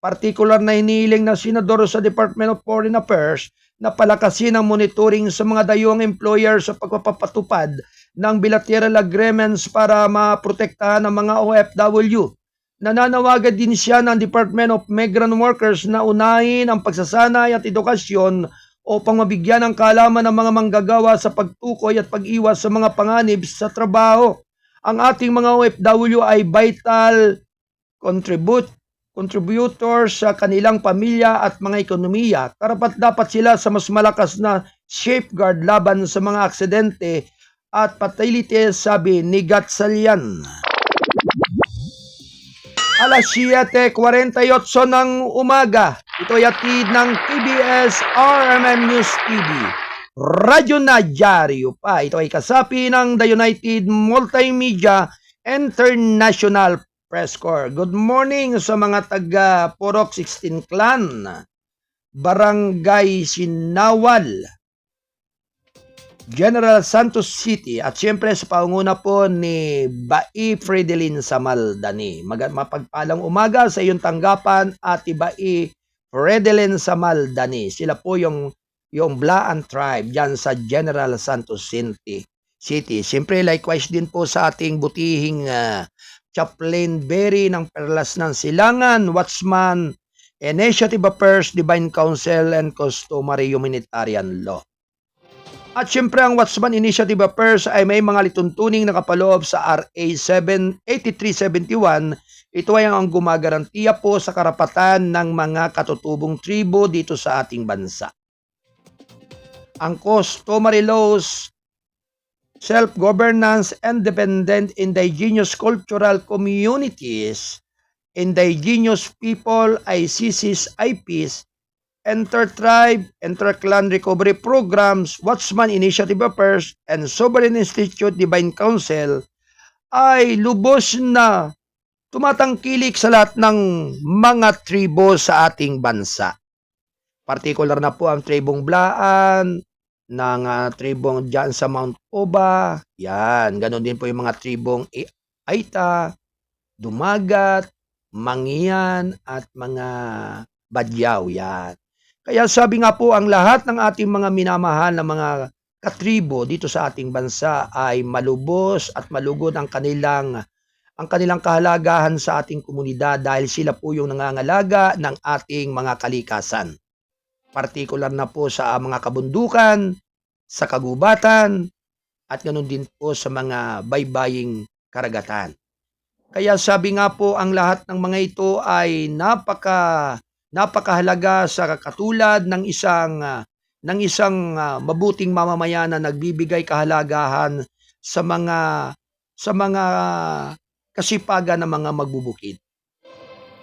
B: Partikular na hinihiling ng senador sa Department of Foreign Affairs na palakasin ang monitoring sa mga dayuhang employer sa pagpapatupad ng bilateral agreements para maprotektahan ang mga OFW. Nananawagan din siya ng Department of Migrant Workers na unahin ang pagsasanay at edukasyon upang mabigyan ng kaalaman ng mga manggagawa sa pagtukoy at pag-iwas sa mga panganib sa trabaho. Ang ating mga OFW ay vital contributor sa kanilang pamilya at mga ekonomiya. Karapat-dapat sila sa mas malakas na safeguard laban sa mga aksidente at fatality, sabi ni Gatchalian. Alas 7:48 ng umaga. Ito ay hatid ng KBS RMM News TV. Radyo na, dyaryo pa. Ito ay kasapi ng The United Multimedia International Press Corps. Good morning sa mga taga Purok 16 Clan, Barangay Sinawal, General Santos City at siyempre sa pangunguna po ni Bai Fredelin Samal Dani. Mapagpalang umaga sa iyong tanggapan at Bai Fredelin Samal Dani. Sila po yung Blaan tribe dyan sa General Santos City. Siyempre likewise din po sa ating butihing Chaplain Berry ng Perlas ng Silangan, Watchman, Initiative Affairs, Divine Council, and Customary Humanitarian Law. At syempre ang Watchman Initiative Affairs ay may mga lituntuning nakapaloob sa RA 8371. Ito ay ang gumagarantiya po sa karapatan ng mga katutubong tribo dito sa ating bansa. Ang customary laws, self-governance, independent indigenous cultural communities, indigenous people, ICCs, IPs, inter-tribe, inter-clan recovery programs, Watchman Initiative Affairs, and Sovereign Institute Divine Council ay lubos na tumatangkilik sa lahat ng mga tribo sa ating bansa. Partikular na po ang tribong Blaan, ng tribong dyan sa Mount Oba, yan, ganon din po yung mga tribong Aita, Dumagat, Mangian, at mga Badyaw, yan. Kaya sabi nga po, ang lahat ng ating mga minamahal na mga katribo dito sa ating bansa ay malubos at malugod ang kanilang kahalagahan sa ating komunidad dahil sila po yung nangangalaga ng ating mga kalikasan. Partikular na po sa mga kabundukan, sa kagubatan, at ganoon din po sa mga baybaying karagatan. Kaya sabi nga po, ang lahat ng mga ito ay napakahalaga sa katulad ng isang mabuting mamamayan na nagbibigay kahalagahan sa mga kasipagan ng mga magbubukid.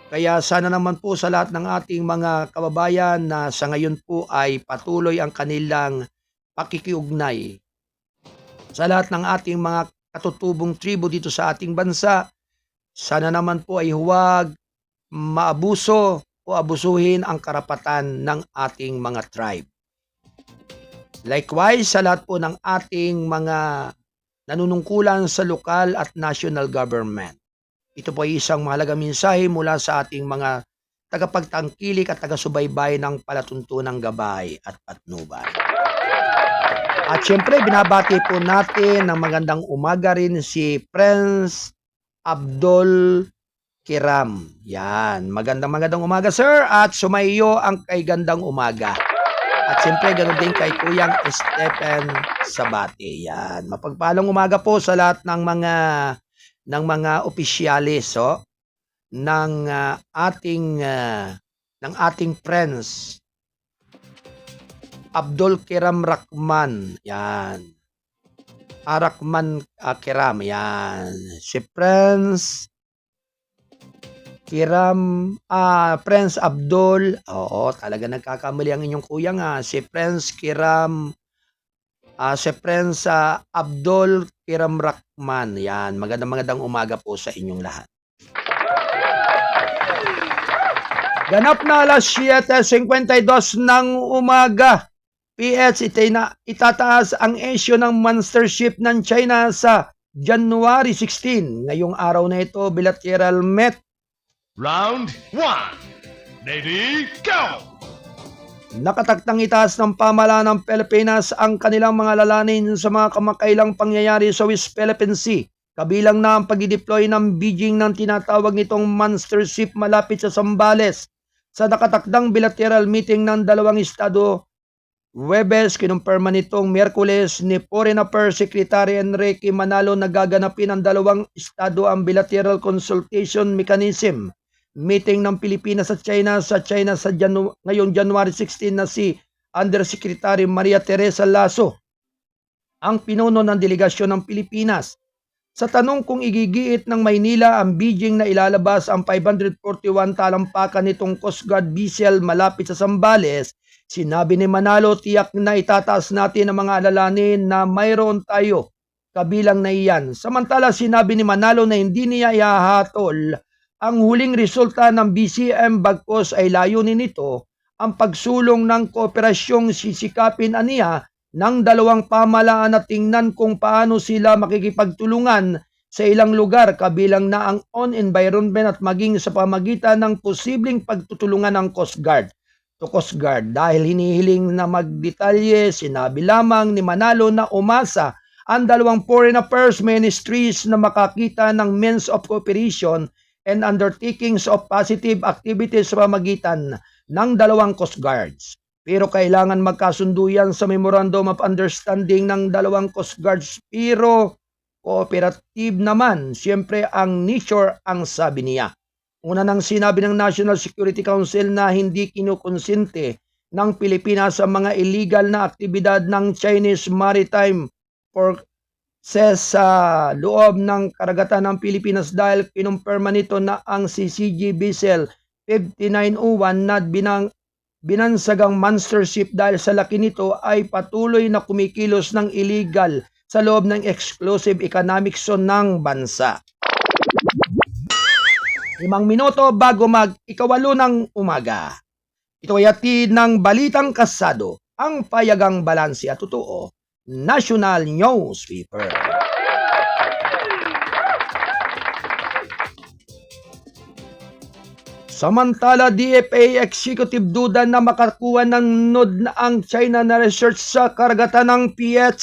B: Kaya sana naman po sa lahat ng ating mga kababayan na sa ngayon po ay patuloy ang kanilang pakikiugnay sa lahat ng ating mga katutubong tribo dito sa ating bansa, sana naman po ay huwag maabuso o abusuhin ang karapatan ng ating mga tribe. Likewise, sa lahat po ng ating mga nanunungkulan sa lokal at national government. Ito po ay isang mahalagang mensahe mula sa ating mga tagapagtangkilik at taga-subaybay ng palatuntunang gabay at patnubay. At syempre, binabati po natin ng magandang umaga rin si Prince Abdul Kiram. Yan, magandang umaga sir at sumaiyo ang kay gandang umaga. At siyempre ganoon din kay Kuyang Stephen Sabate. Yan, mapagpalang umaga po sa lahat ng mga opisyalis ng ating friends. Abdul Kiram Rakman. Yan. Arakman Kiram. Yan. Si Prince Kiram, Prince Abdul, oo, talaga nagkakamali ang inyong kuya nga, si Prince Kiram, si Prince Abdul Kiram Rakman, yan, magandang umaga po sa inyong lahat. Ganap na alas 7:52 ng umaga, PH, itataas ang issue ng monster ship ng China sa January 16. Ngayong araw na ito, bilateral met.
C: Round 1. Ready, go!
B: Nakataktang itaas ng pamahalaan ng Pilipinas ang kanilang mga lalanin sa mga kamakailang pangyayari sa West Philippine Sea. Kabilang na ang pag-deploy ng Beijing ng tinatawag nitong monster ship malapit sa Zambales. Sa nakatakdang bilateral meeting ng dalawang estado, Huwebes, kinumpirma nitong Miyerkules ni Foreign Affairs Secretary Enrique Manalo na gaganapin ng dalawang estado ang bilateral consultation mechanism. Meeting ng Pilipinas at China ngayong January 16 na si Undersecretary Maria Teresa Lasso ang pinuno ng delegasyon ng Pilipinas. Sa tanong kung igigiit ng Maynila ang Beijing na ilalabas ang 541 talampakan nitong Coast Guard vessel malapit sa Zambales, sinabi ni Manalo, tiyak na itataas natin ang mga alalanin na mayroon tayo kabilang na iyan. Samantala sinabi ni Manalo na hindi niya ihahatol ang huling resulta ng BCM bagkos ay layunin nito ang pagsulong ng kooperasyong sisikapin aniya ng dalawang pamahalaan at tingnan kung paano sila makikipagtulungan sa ilang lugar kabilang na ang on-environment at maging sa pamagitan ng posibleng pagtutulungan ng Coast Guard to Coast Guard. Dahil hinihiling na magdetalye, sinabi lamang ni Manalo na umasa ang dalawang foreign affairs ministries na makakita ng means of cooperation and undertakings of positive activities sa pamagitan ng dalawang Coast Guards. Pero kailangan magkasundo yan sa Memorandum of Understanding ng dalawang Coast Guards. Pero cooperative naman, siyempre ang nature ang sabi niya. Una nang sinabi ng National Security Council na hindi kinukonsente ng Pilipinas sa mga illegal na aktibidad ng Chinese Maritime Forces sa loob ng karagatan ng Pilipinas dahil kinumpirma nito na ang CCG vessel 5901 na binansagang monster ship dahil sa laki nito ay patuloy na kumikilos ng illegal sa loob ng exclusive economic zone ng bansa. 5 minuto bago mag-ikawalo ng umaga. Ito ay hatid ng Balitang Kasado, ang payagang balanse at totoo, National Newspaper. Samantala, DFA Executive duda na makakuha ng nod na ang China na research sa karagatan ng PH.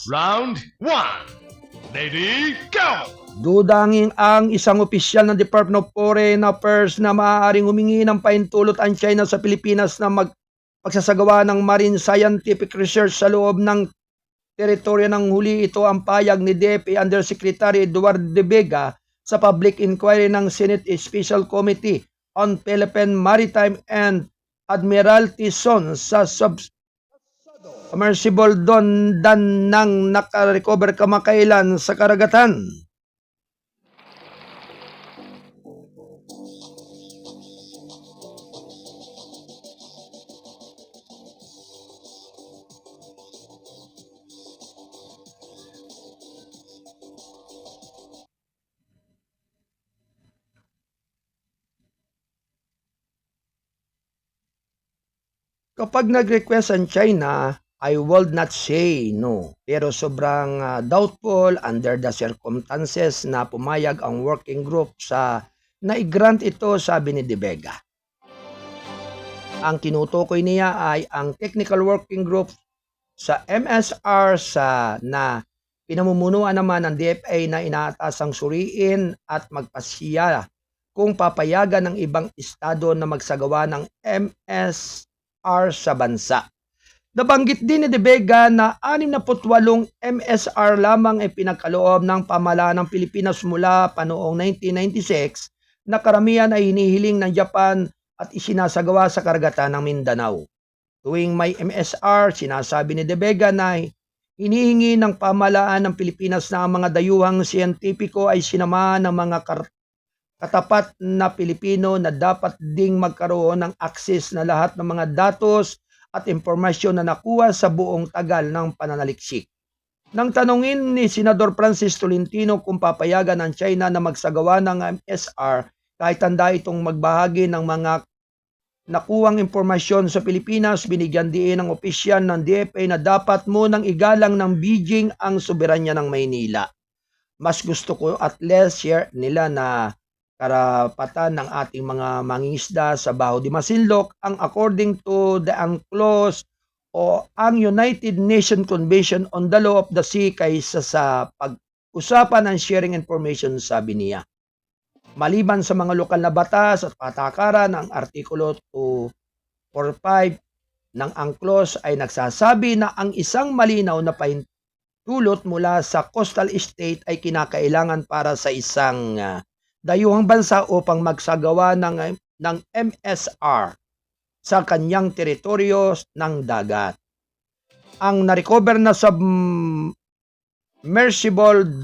C: Round 1. Ready, go!
B: Dudangin ang isang opisyal ng Department of Foreign Affairs na maaaring humingi ng pahintulot ang China sa Pilipinas na pagsasagawa ng marine scientific research sa loob ng teritoryo ng huli. Ito ang payag ni DFA Undersecretary Eduardo de Vega sa public inquiry ng Senate Special Committee on Philippine Maritime and Admiralty Zone sa submersible dan nang nakarecover kamakailan sa karagatan. Kapag nag-request ang China, I would not say no. Pero sobrang doubtful under the circumstances na pumayag ang working group sa na-grant ito, sabi ni De Vega. Ang tinutukoy niya ay ang technical working group sa MSR na pinamumunuan naman ng DFA na inaatasang suriin at magpasiya kung papayagan ng ibang estado na magsagawa ng MSR sa bansa. Nabanggit din ni De Vega na 68 MSR lamang ay pinagkaloob ng pamahalaan ng Pilipinas mula pa noong 1996 na karamihan ay hinihiling ng Japan at isinasagawa sa karagatan ng Mindanao. Tuwing may MSR, sinasabi ni De Vega na hinihingi ng pamahalaan ng Pilipinas na ang mga dayuhang siyentipiko ay sinamahan ng mga katapat na Pilipino na dapat ding magkaroon ng access na lahat ng mga datos at impormasyon na nakuha sa buong tagal ng pananaliksik. Nang tanungin ni Senador Francis Tolentino kung papayagan ng China na magsagawa ng MSR kahit tanda itong magbahagi ng mga nakuhang impormasyon sa Pilipinas, binigyan diin ng opisyal ng DFA na dapat munang igalang ng Beijing ang soberanya ng Maynila. Mas gusto ko at less share nila na karapatan ng ating mga mangingisda sa Baho de Masinloc ang according to the UNCLOS o ang United Nations Convention on the Law of the Sea kaysa sa pag-usapan ng sharing information, sabi niya. Maliban sa mga lokal na batas at patakaran, ang Artikulo 245 ng UNCLOS ay nagsasabi na ang isang malinaw na pahintulot mula sa coastal state ay kinakailangan para sa isang dayuhang bansa upang magsagawa ng MSR sa kanyang teritoryo ng dagat. Ang narecover na submersible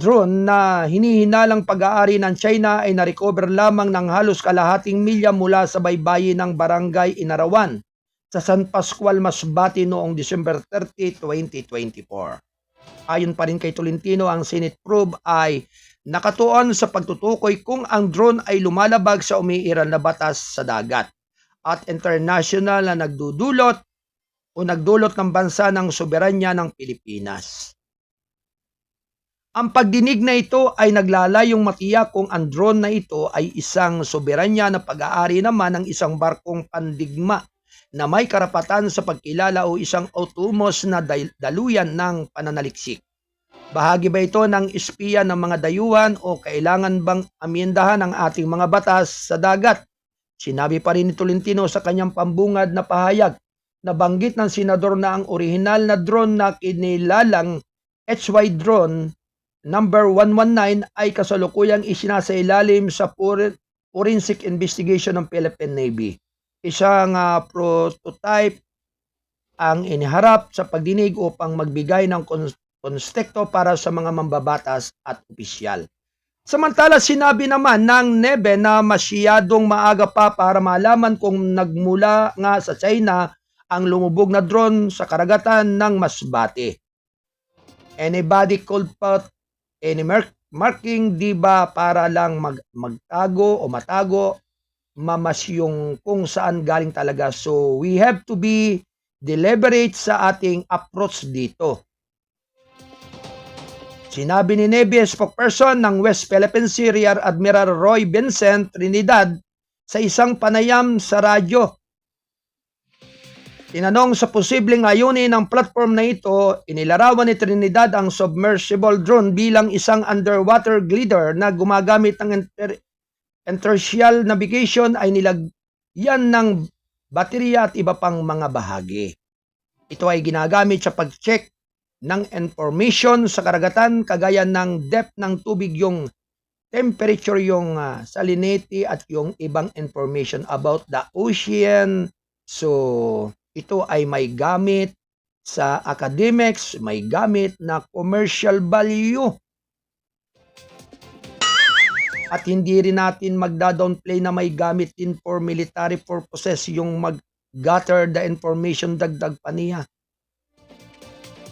B: drone na hinihinalang pag-aari ng China ay narecover lamang ng halos kalahating milya mula sa baybayin ng Barangay Inarawan sa San Pascual, Masbate noong December 30, 2024. Ayon pa rin kay Tolentino, ang Senate probe ay nakatuon sa pagtutukoy kung ang drone ay lumalabag sa umiiral na batas sa dagat at international na nagdudulot o nagdulot ng bansa ng soberanya ng Pilipinas. Ang pagdinig na ito ay naglalayong matiyak kung ang drone na ito ay isang soberanya na pag-aari naman ng isang barkong pandigma na may karapatan sa pagkilala o isang autumos na daluyan ng pananaliksik. Bahagi ba ito ng espiya ng mga dayuhan o kailangan bang amyendahan ang ating mga batas sa dagat? Sinabi pa rin ni Tolentino sa kanyang pambungad na pahayag na banggit ng senador na ang orihinal na drone na kinilalang HY drone number 119 ay kasalukuyang isinasailalim sa forensic investigation ng Philippine Navy. Isang prototype ang iniharap sa pagdinig upang magbigay ng konstekto para sa mga mambabatas at opisyal. Samantala sinabi naman ng NEBE na masyadong maaga pa para malaman kung nagmula nga sa China ang lumubog na drone sa karagatan ng Masbate. Anybody could put any marking, di ba, para lang magtago o matago mamas yung kung saan galing talaga. So we have to be deliberate sa ating approach dito. Sinabi ni Navy spokesperson ng West Philippine Sea Rear Admiral Roy Vincent Trinidad sa isang panayam sa radyo. Tinanong sa posibleng ayunin ng platform na ito, inilarawan ni Trinidad ang submersible drone bilang isang underwater glider na gumagamit ng inertial navigation ay nilagyan ng baterya at iba pang mga bahagi. Ito ay ginagamit sa pag-check ng information sa karagatan kagaya ng depth ng tubig, yung temperature, yung salinity at yung ibang information about the ocean. So ito ay may gamit sa academics, may gamit na commercial value. At hindi rin natin magda-downplay na may gamit din for military purposes yung mag-gather the information, dagdag pa niya.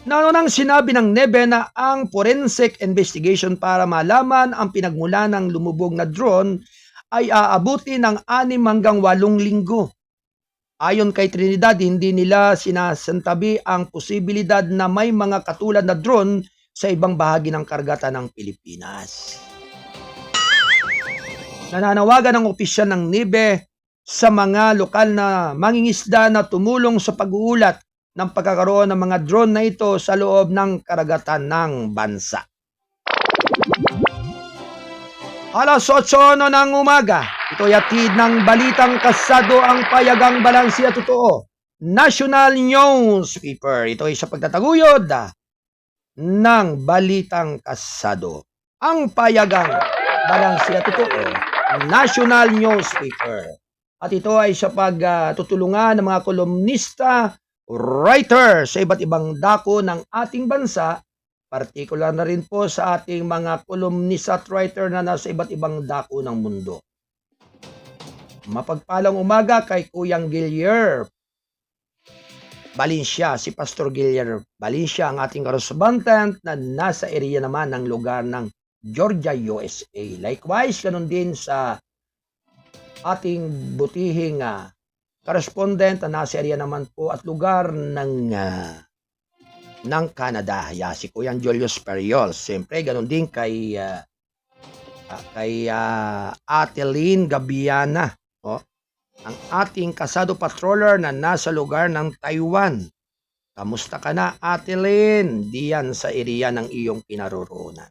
B: Nang sinabi ng NEBE na ang forensic investigation para malaman ang pinagmula ng lumubog na drone ay aabuti ng 6 hanggang 8 linggo. Ayon kay Trinidad, hindi nila sinasantabi ang posibilidad na may mga katulad na drone sa ibang bahagi ng karagatan ng Pilipinas. Nananawagan ang opisyal ng NEBE sa mga lokal na mangingisda na tumulong sa pag-uulat ng pagkakaroon ng mga drone na ito sa loob ng karagatan ng bansa. Alas 8 ng umaga, ito yatid ng Balitang Kasado, ang payagang balansiya totoo. National Newspaper. Ito ay sa pagtataguyod ng Balitang Kasado. Ang payagang balansiya totoo. National Newspaper. At ito ay sa pagtutulungan ng mga kolumnista, writer sa iba't ibang dako ng ating bansa, partikular na rin po sa ating mga columnist at writer na nasa iba't ibang dako ng mundo. Mapagpalang umaga kay Kuyang Gilier Valencia, si Pastor Gilier Valencia, ang ating correspondent na nasa area naman ng lugar ng Georgia, USA. Likewise, ganun din sa ating butihing correspondent na nasa area naman po at lugar ng Canada, si Kuyang Julius Periol. Siyempre, ganun din kay Atelyn Gabiana, ang ating kasado patroller na nasa lugar ng Taiwan. Kamusta ka na, Atelyn? Diyan sa area ng iyong kinaroroonan.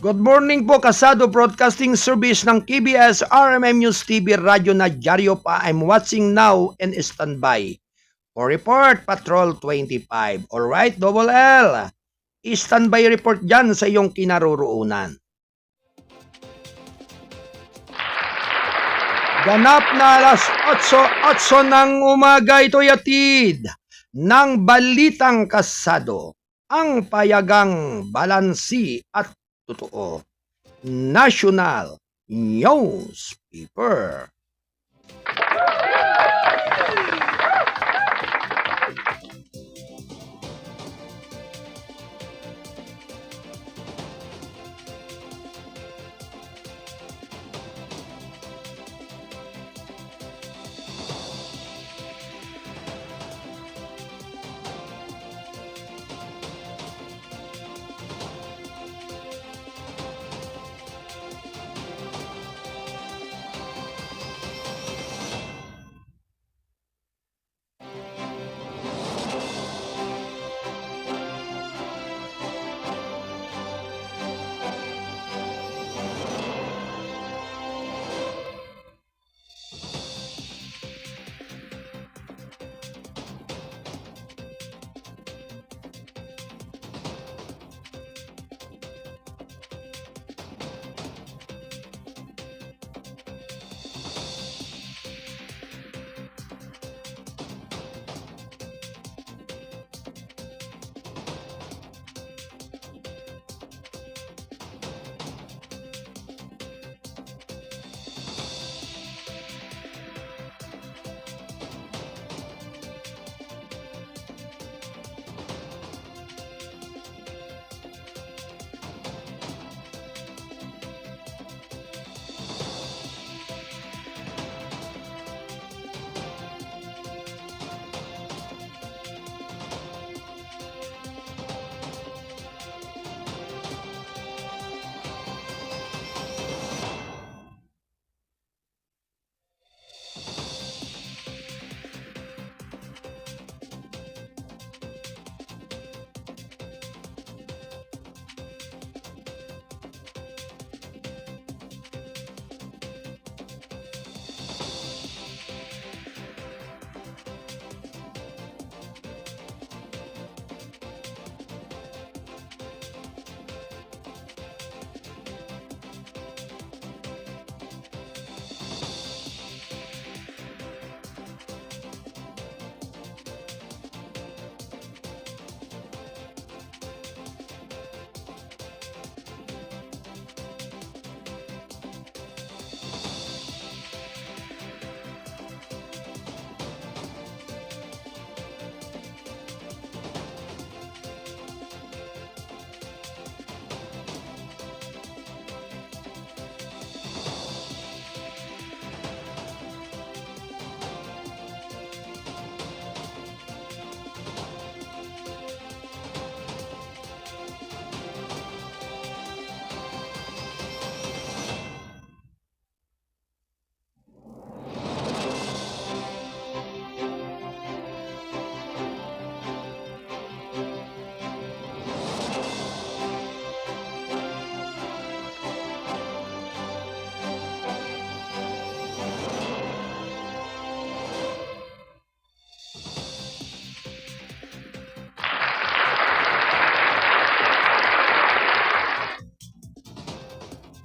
B: Good morning po, kasado broadcasting service ng KBS RMM News TV Radyo na dyaryo pa. I'm watching now and standby. For report, Patrol 25. Alright, double L. I-standby report dyan sa iyong kinaroroonan. Ganap na alas 8 ng umaga, ito yatid ng Balitang Kasado. Ang payagang balansi at totoo. National Newspaper.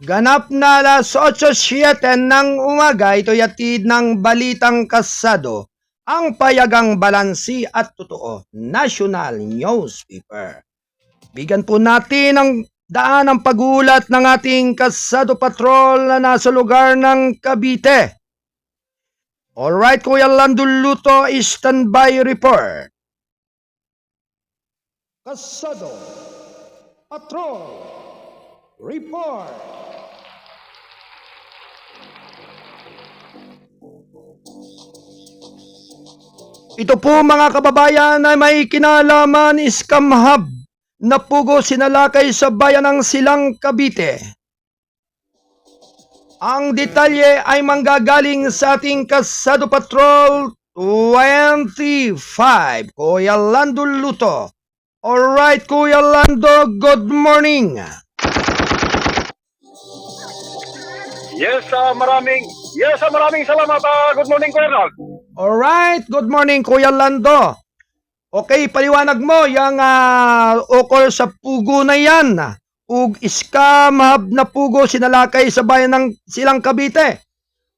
B: Ganap na alas 8:07 ng umaga, ito'y atid ng Balitang Kasado, ang payagang balansi at totoo, National Newspaper. Bigyan po natin ang daan ang pagulat ng ating Kasado Patrol na nasa lugar ng Cavite. Alright, Kuya Lando Luto, standby report. Kasado Patrol report. Ito po mga kababayan ay may kinalaman scam hub na pugo sinalakay sa bayan ng Silang Cavite. Ang detalye ay manggagaling sa ating Kasado Patrol 25, Kuya Lando Luto. Alright, Kuya Lando, good morning.
D: Maraming salamat. Good morning, Colonel.
B: Alright, good morning Kuya Lando. Okay, paliwanag mo yung ukol sa pugo na yan. Ug scam hub na pugo sinalakay sa bayan ng Silang Cavite.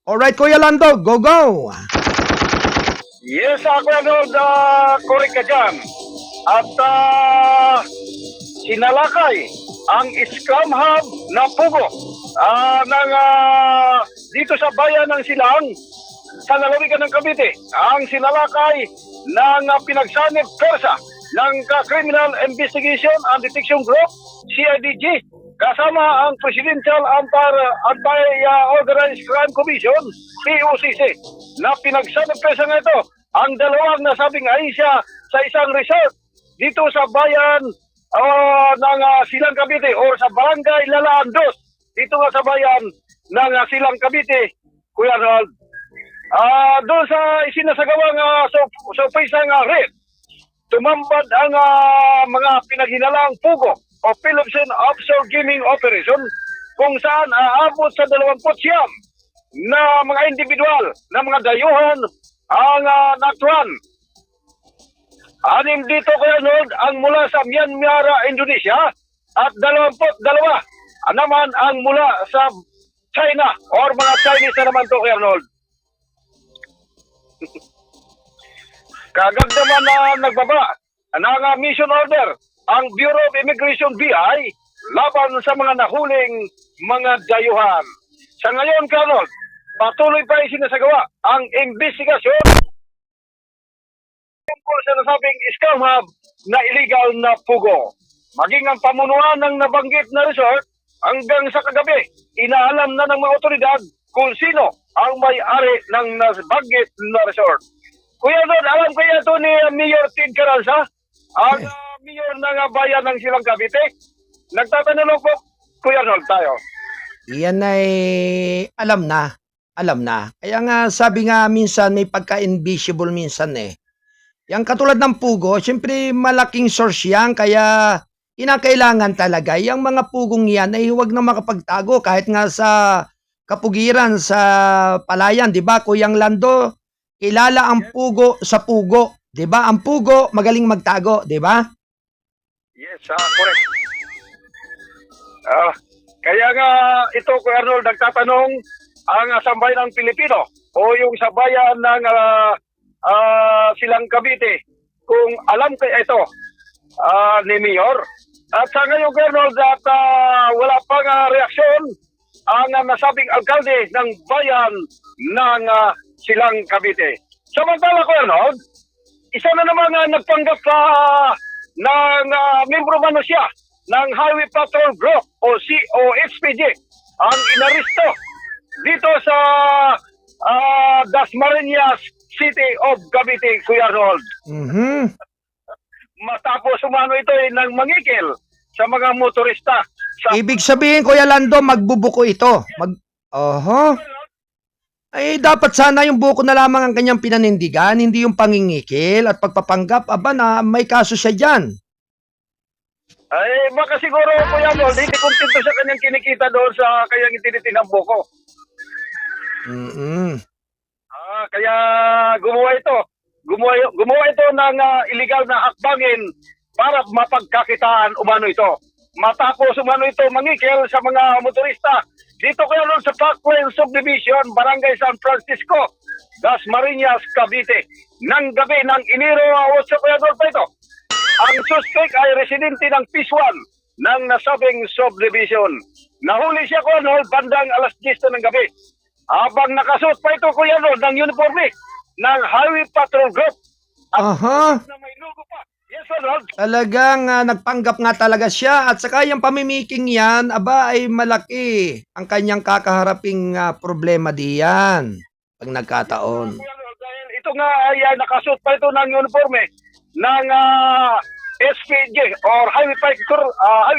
B: Alright Kuya Lando, go go.
D: Yes, Colonel, correct ka dyan. At sinalakay ang scam hub na pugo dito sa bayan ng Silang sa lalawigan ng Cavite. Ang sinalakay ng pinagsanib persa ng Criminal Investigation and Detection Group, CIDG, kasama ang Presidential Anti-Organized Crime Commission, POCC, na pinagsanib persa nga ito ang dalawang nasabing ahensya sa isang resort dito sa bayan ng Silang Cavite o sa Barangay Lalaan Dos, dito nga sa bayan ng Silang Cavite, Kuya Arnold. Doon sa isinasagawang surprisang raid, tumambad ang mga pinaghinalang pugo o Philippine Offshore Gaming Operation kung saan aabot sa 29 na mga individual na mga dayuhan ang natuan. Anim dito, Kuya Arnold, ang mula sa Myanmar, Indonesia, at 22 naman ang mula sa China or mga Chinese na naman to, Kuya Arnold. Kagad naman na nagbaba ng mission order ang Bureau of Immigration BI laban sa mga nahuling mga dayuhan. Sa ngayon, Kuya Arnold, patuloy pa isinasagawa ang investigasyon tungkol sa nasabing scam hub na illegal na pugo. Maging ang pamunuan ng nabanggit na resort hanggang sa kagabi, inaalam na ng mga otoridad kung sino ang may-ari ng nabanggit na resort. Kuya Arnold, alam kaya ito ni Mayor Tid Carranza, ang mayor ng bayan ng Silang Cavite? Nagtatanong po, Kuya Arnold, tayo.
B: Yan ay alam na. Kaya nga sabi nga minsan may pagka-invisible minsan eh. Yang katulad ng pugo, siyempre malaking source yan, kaya kinakailangan talaga yung mga pugong yan ay huwag na makapagtago kahit nga sa kapugiran, sa palayan, di ba? Kuyang Lando, kilala ang pugo sa pugo, di ba? Ang pugo magaling magtago, di ba?
D: Yes, correct. Kaya nga ito, Kuya Arnold, nagtatanong ang sambayan ng Pilipino o yung sabayan ng Silang Cavite kung alam kayo ito ni Mayor. At sa ngayon, Kuya Arnold, at wala pang reaksyon ang nasabing alkalde ng bayan ng Silang Cavite. Samantala, Kuya Arnold, isa na naman nagpanggap ng membro man siya ng Highway Patrol Group o COHPG ang inaristo dito sa Dasmariñas City of Cavite, Kuya Arnold. Matapos umano ito ng mangikil sa mga motorista.
B: Ibig sabihin, Kuya Lando, magbubuko ito. Ay, dapat sana yung buko na lamang ang kanyang pinanindigan, hindi yung pangingikil at pagpapanggap. Aba na, may kaso siya dyan.
D: Ay, baka siguro, Kuya Arnold, hindi kontento sa kanyang kinikita doon sa kanyang itinitinang buko. Kaya gumawa ito ng illegal na hakbangin para mapagkakitaan umano ito. matapos umano ito mangikil sa mga motorista. Dito kayo nun sa Parkland Subdivision, Barangay San Francisco, Dasmariñas, Cavite. Nang gabi ng Enero 8 kaya doon pa ito. Ang suspect ay residente ng Piswan ng nasabing subdivision. Nahuli siya ko bandang alas 10 ng gabi. Habang nakasuot pa ito kuya ng uniforme ng Highway Patrol Group.
B: Aha.
D: Na may logo pa. Yes, Ronald.
B: Talagang nagpanggap nga talaga siya at saka yung pamimiking yan, aba ay malaki ang kanyang kakaharaping problema diyan pag nagkataon.
D: Dahil ito nga ay nakasuot pa ito ng uniforme ng SPG or Highway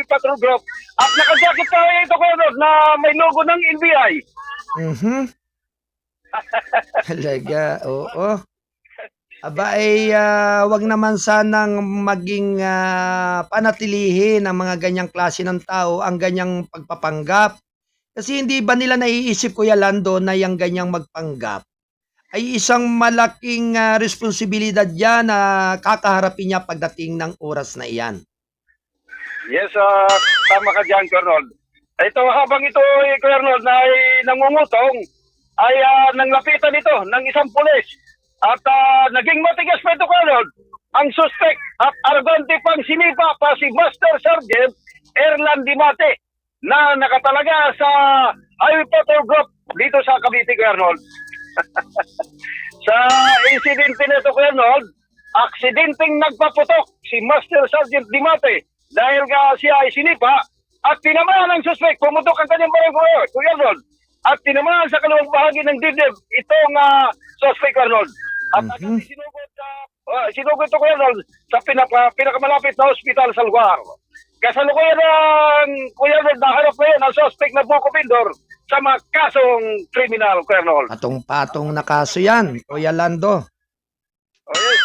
D: Patrol Group at nakajakit pa ito ko na may logo ng NBI.
B: Talaga, oo. Aba ay wag naman sanang maging panatilihin ang mga ganyang klase ng tao ang ganyang pagpapanggap. Kasi hindi ba nila naiisip, Kuya Lando, na yung ganyang magpanggap ay isang malaking responsibilidad yan na kakaharapin niya pagdating ng oras na iyan.
D: Yes, tama ka dyan, Colonel. Ito, habang ito, Colonel, na ay nangungutong, ay nanglapitan ito ng isang pulis. At naging matigas pa ito, Colonel. Ang suspect at argante pang sinipa pa si Master Sergeant Erlan Dimate na nakatalaga sa Highway Patrol Group dito sa Cavite, Colonel. Sa insidente nito, Colonel, aksidenteng nagpaputok si Master Sergeant Dimate dahil nga siya ay sinipa at tinamaan ng suspect. Pumutok ang kanyang barangay, Colonel. At tinamaan sa kalawang bahagi ng dibdib itong suspect, Colonel. At agad sinugod ito, Colonel, sa pinakamalapit na hospital sa lugar. Kasalukuyan ng Colonel, naharap na yun ang suspect na buko pindor sa mga kasong kriminal, Colonel.
B: Patong-patong na kaso yan, Kuya Lando.
D: Okay.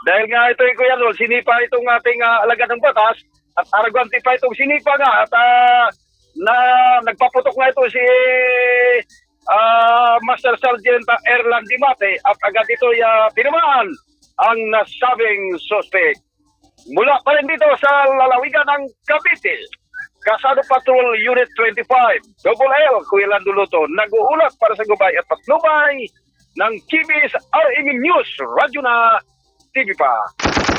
D: Dahil nga ito, Colonel, sinipa itong ating alagad ng batas at aragante pa itong sinipa nga at na nagpaputok na ito si Master Sergeant Erlan Dimate at agad ito tinamaan ang nasabing suspect. Mula pa rin dito sa lalawigan ng Cavite, Kasado Patrol Unit 25, Double L, Kuya Lando Luto, nag-uulat para sa gubay at patnubay ng KBS RMN News, Radyo na TV pa.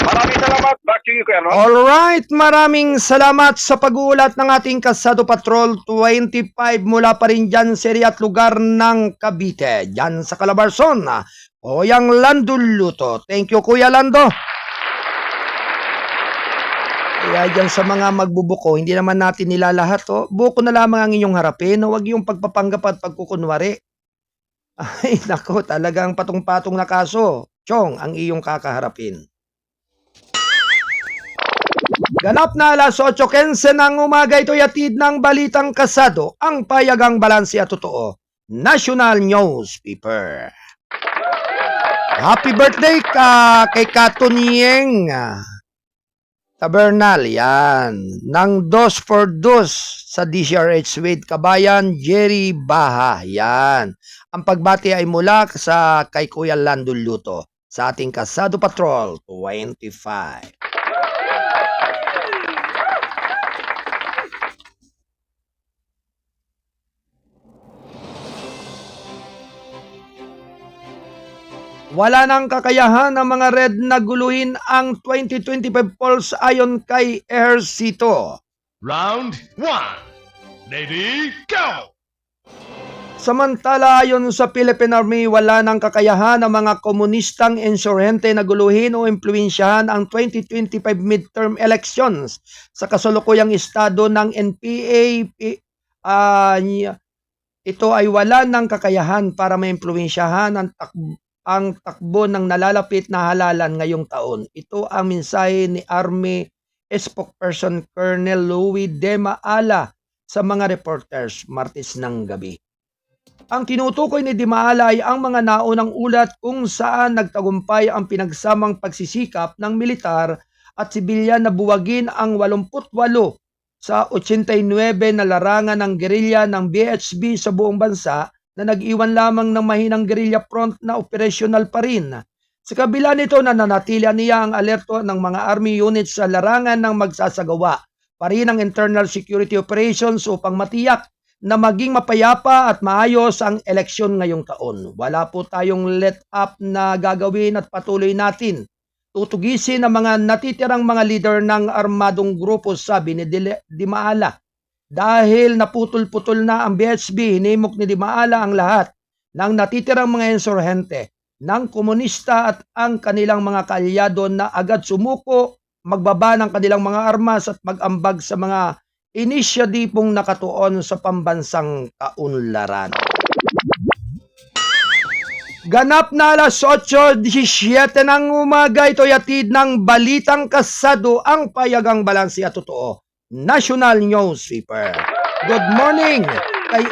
D: Maraming salamat. Back to you, Colonel.
B: Alright, maraming salamat sa pag-uulat ng ating Kasado Patrol 25 mula pa rin dyan sa area at lugar ng Cavite, dyan sa Calabarzon. Kuyang Lando Luto. Thank you, Kuya Lando. Kaya dyan sa mga magbubuko, hindi naman natin nilalahat. Buko na lamang ang inyong harapin. Huwag yung pagpapanggap at pagkukunwari. Ay, nako, talagang patong-patong na kaso. Chong, ang iyong kakaharapin. Ganap na alas 8:15 ng umaga, ito'y atid ng Balitang Kasado, ang payagang balanse at totoo. National Newspaper. Happy birthday kay Katunieng Tabernal, yan. Nang 2 for 2 sa DCRH with Kabayan Jerry Baha, yan. Ang pagbati ay mula sa kay Kuya Lando Luto sa ating Kasado Patrol 25. Wala nang kakayahan ng mga Red na guluhin ang 2025 polls ayon kay Ejercito.
C: Round 1. Ready, go!
B: Samantala ayon sa Philippine Army, wala nang kakayahan ng mga komunistang insurhente na guluhin o impluwensyahan ang 2025 midterm elections sa kasalukuyang estado ng NPA. Ito ay wala nang kakayahan para maimpluwensyahan ang takbo ng nalalapit na halalan ngayong taon. Ito ang mensahe ni Army spokesperson Colonel Louis De Maala sa mga reporters Martes ng gabi. Ang tinutukoy ni De Maala ay ang mga naunang ulat kung saan nagtagumpay ang pinagsamang pagsisikap ng militar at sibilyan na buwagin ang 88 sa 89 na larangan ng gerilya ng BHB sa buong bansa na nag-iwan lamang ng mahinang guerrilla front na operational pa rin Sa kabila nito, nananatili niya ang alerto ng mga army units sa larangan ng magsasagawa pa rin ng internal security operations upang matiyak na maging mapayapa at maayos ang eleksyon ngayong taon. Wala po tayong let up na gagawin at patuloy natin tutugisin ang mga natitirang mga leader ng armadong grupo, sabi ni Di Maala. Dahil naputol-putol na ang BHP, hinimok ni Di Maala ang lahat ng natitirang mga insurhente ng komunista at ang kanilang mga kaalyado na agad sumuko, magbaba ng kanilang mga armas at mag-ambag sa mga inisyatibong nakatuon sa pambansang kaunlaran. Ganap na alas 8:17 ng umaga, ito'y atid ng Balitang Kasado, ang payagang balanse at totoo. National Newspaper. Good morning kay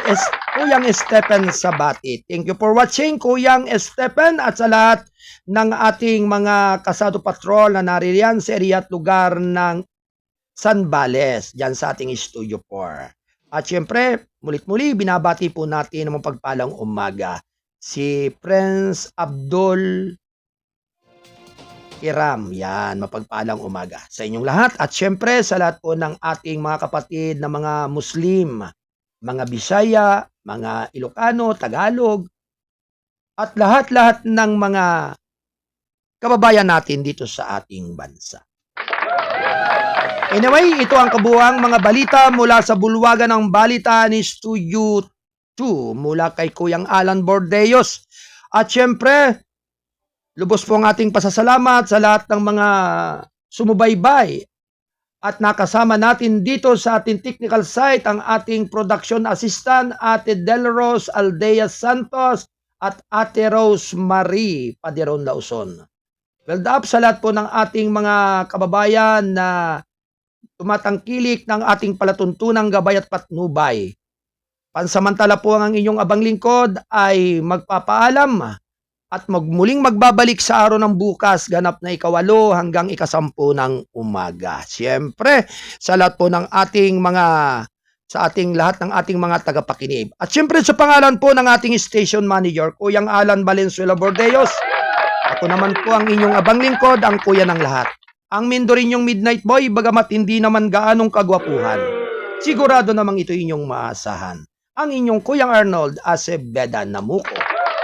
B: Kuyang Stephen Sabati. Thank you for watching, Kuyang Stephen, at sa lahat ng ating mga kasado patrol na naririyan sa area at lugar ng San Bales, dyan sa ating Studio 4. At syempre, mulit-muli, binabati po natin ang pagpalang umaga si Prince Abdul Kiram. Yan, mapagpalang umaga sa inyong lahat. At syempre, sa lahat po ng ating mga kapatid na mga Muslim, mga Bisaya, mga Ilocano, Tagalog, at lahat-lahat ng mga kababayan natin dito sa ating bansa. Anyway, ito ang kabuuang mga balita mula sa bulwagan ng balita ni Studio 2 mula kay Kuyang Alan Bordeos. At syempre, lubos po ang ating pasasalamat sa lahat ng mga sumubaybay at nakasama natin dito sa ating technical site, ang ating production assistant, Ate Delros Aldea Santos at Ate Rose Marie Paderon Lauson. Well up sa lahat po ng ating mga kababayan na tumatangkilik ng ating palatuntunang gabay at patnubay. Pansamantala po ang inyong abang lingkod ay magpapaalam at muling magbabalik sa araw ng bukas, ganap na 8 hanggang 10 ng umaga. Siyempre, sa lahat po ng ating lahat ng ating mga tagapakinig. At siyempre sa pangalan po ng ating station manager, Kuyang Alan Valenzuela Bordeos. Ako naman po ang inyong abang lingkod, ang kuya ng lahat. Ang Mindorinyong Midnight Boy, bagamat hindi naman gaanong kagwapuhan, sigurado namang ito inyong maasahan. Ang inyong Kuyang Arnold Acebeda Namuko.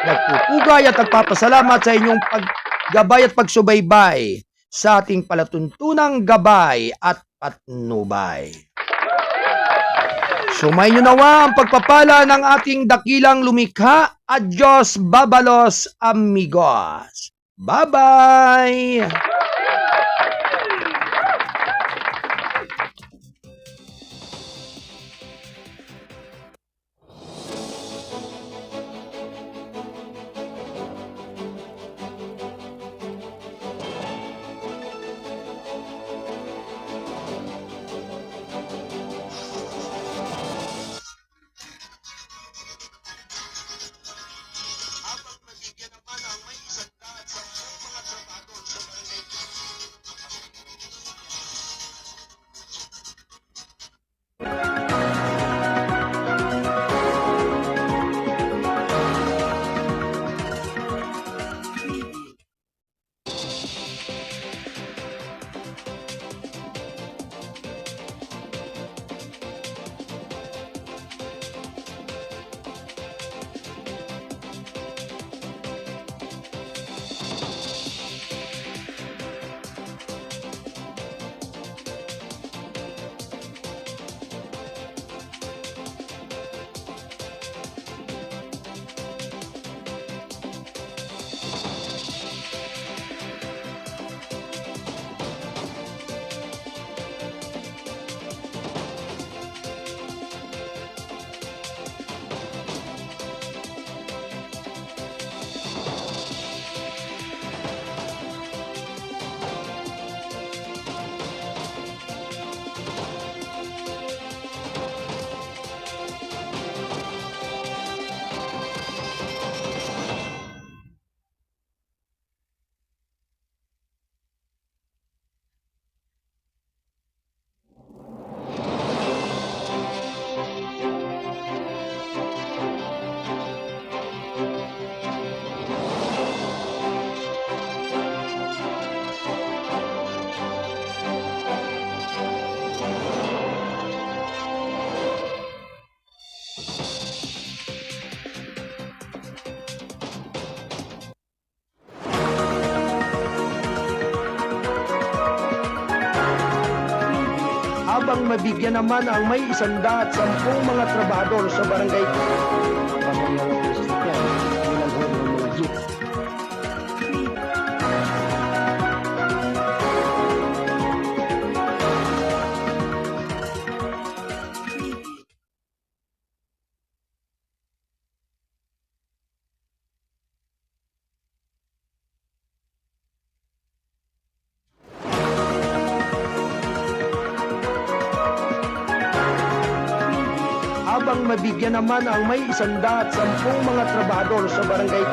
B: Nagpupugay at nagpapasalamat sa inyong paggabay at pagsubaybay sa ating palatuntunang gabay at patnubay. Sumayin nyo nawa ang pagpapala ng ating dakilang lumikha at Diyos babalos, amigos. Bye-bye!
E: Habang nabigyan naman ang may 110 mga trabador sa barangay
B: Habang mabigyan naman ang may 110 mga trabahador sa barangay. Habang mabigyan naman ang may 110 mga trabahador sa barangay.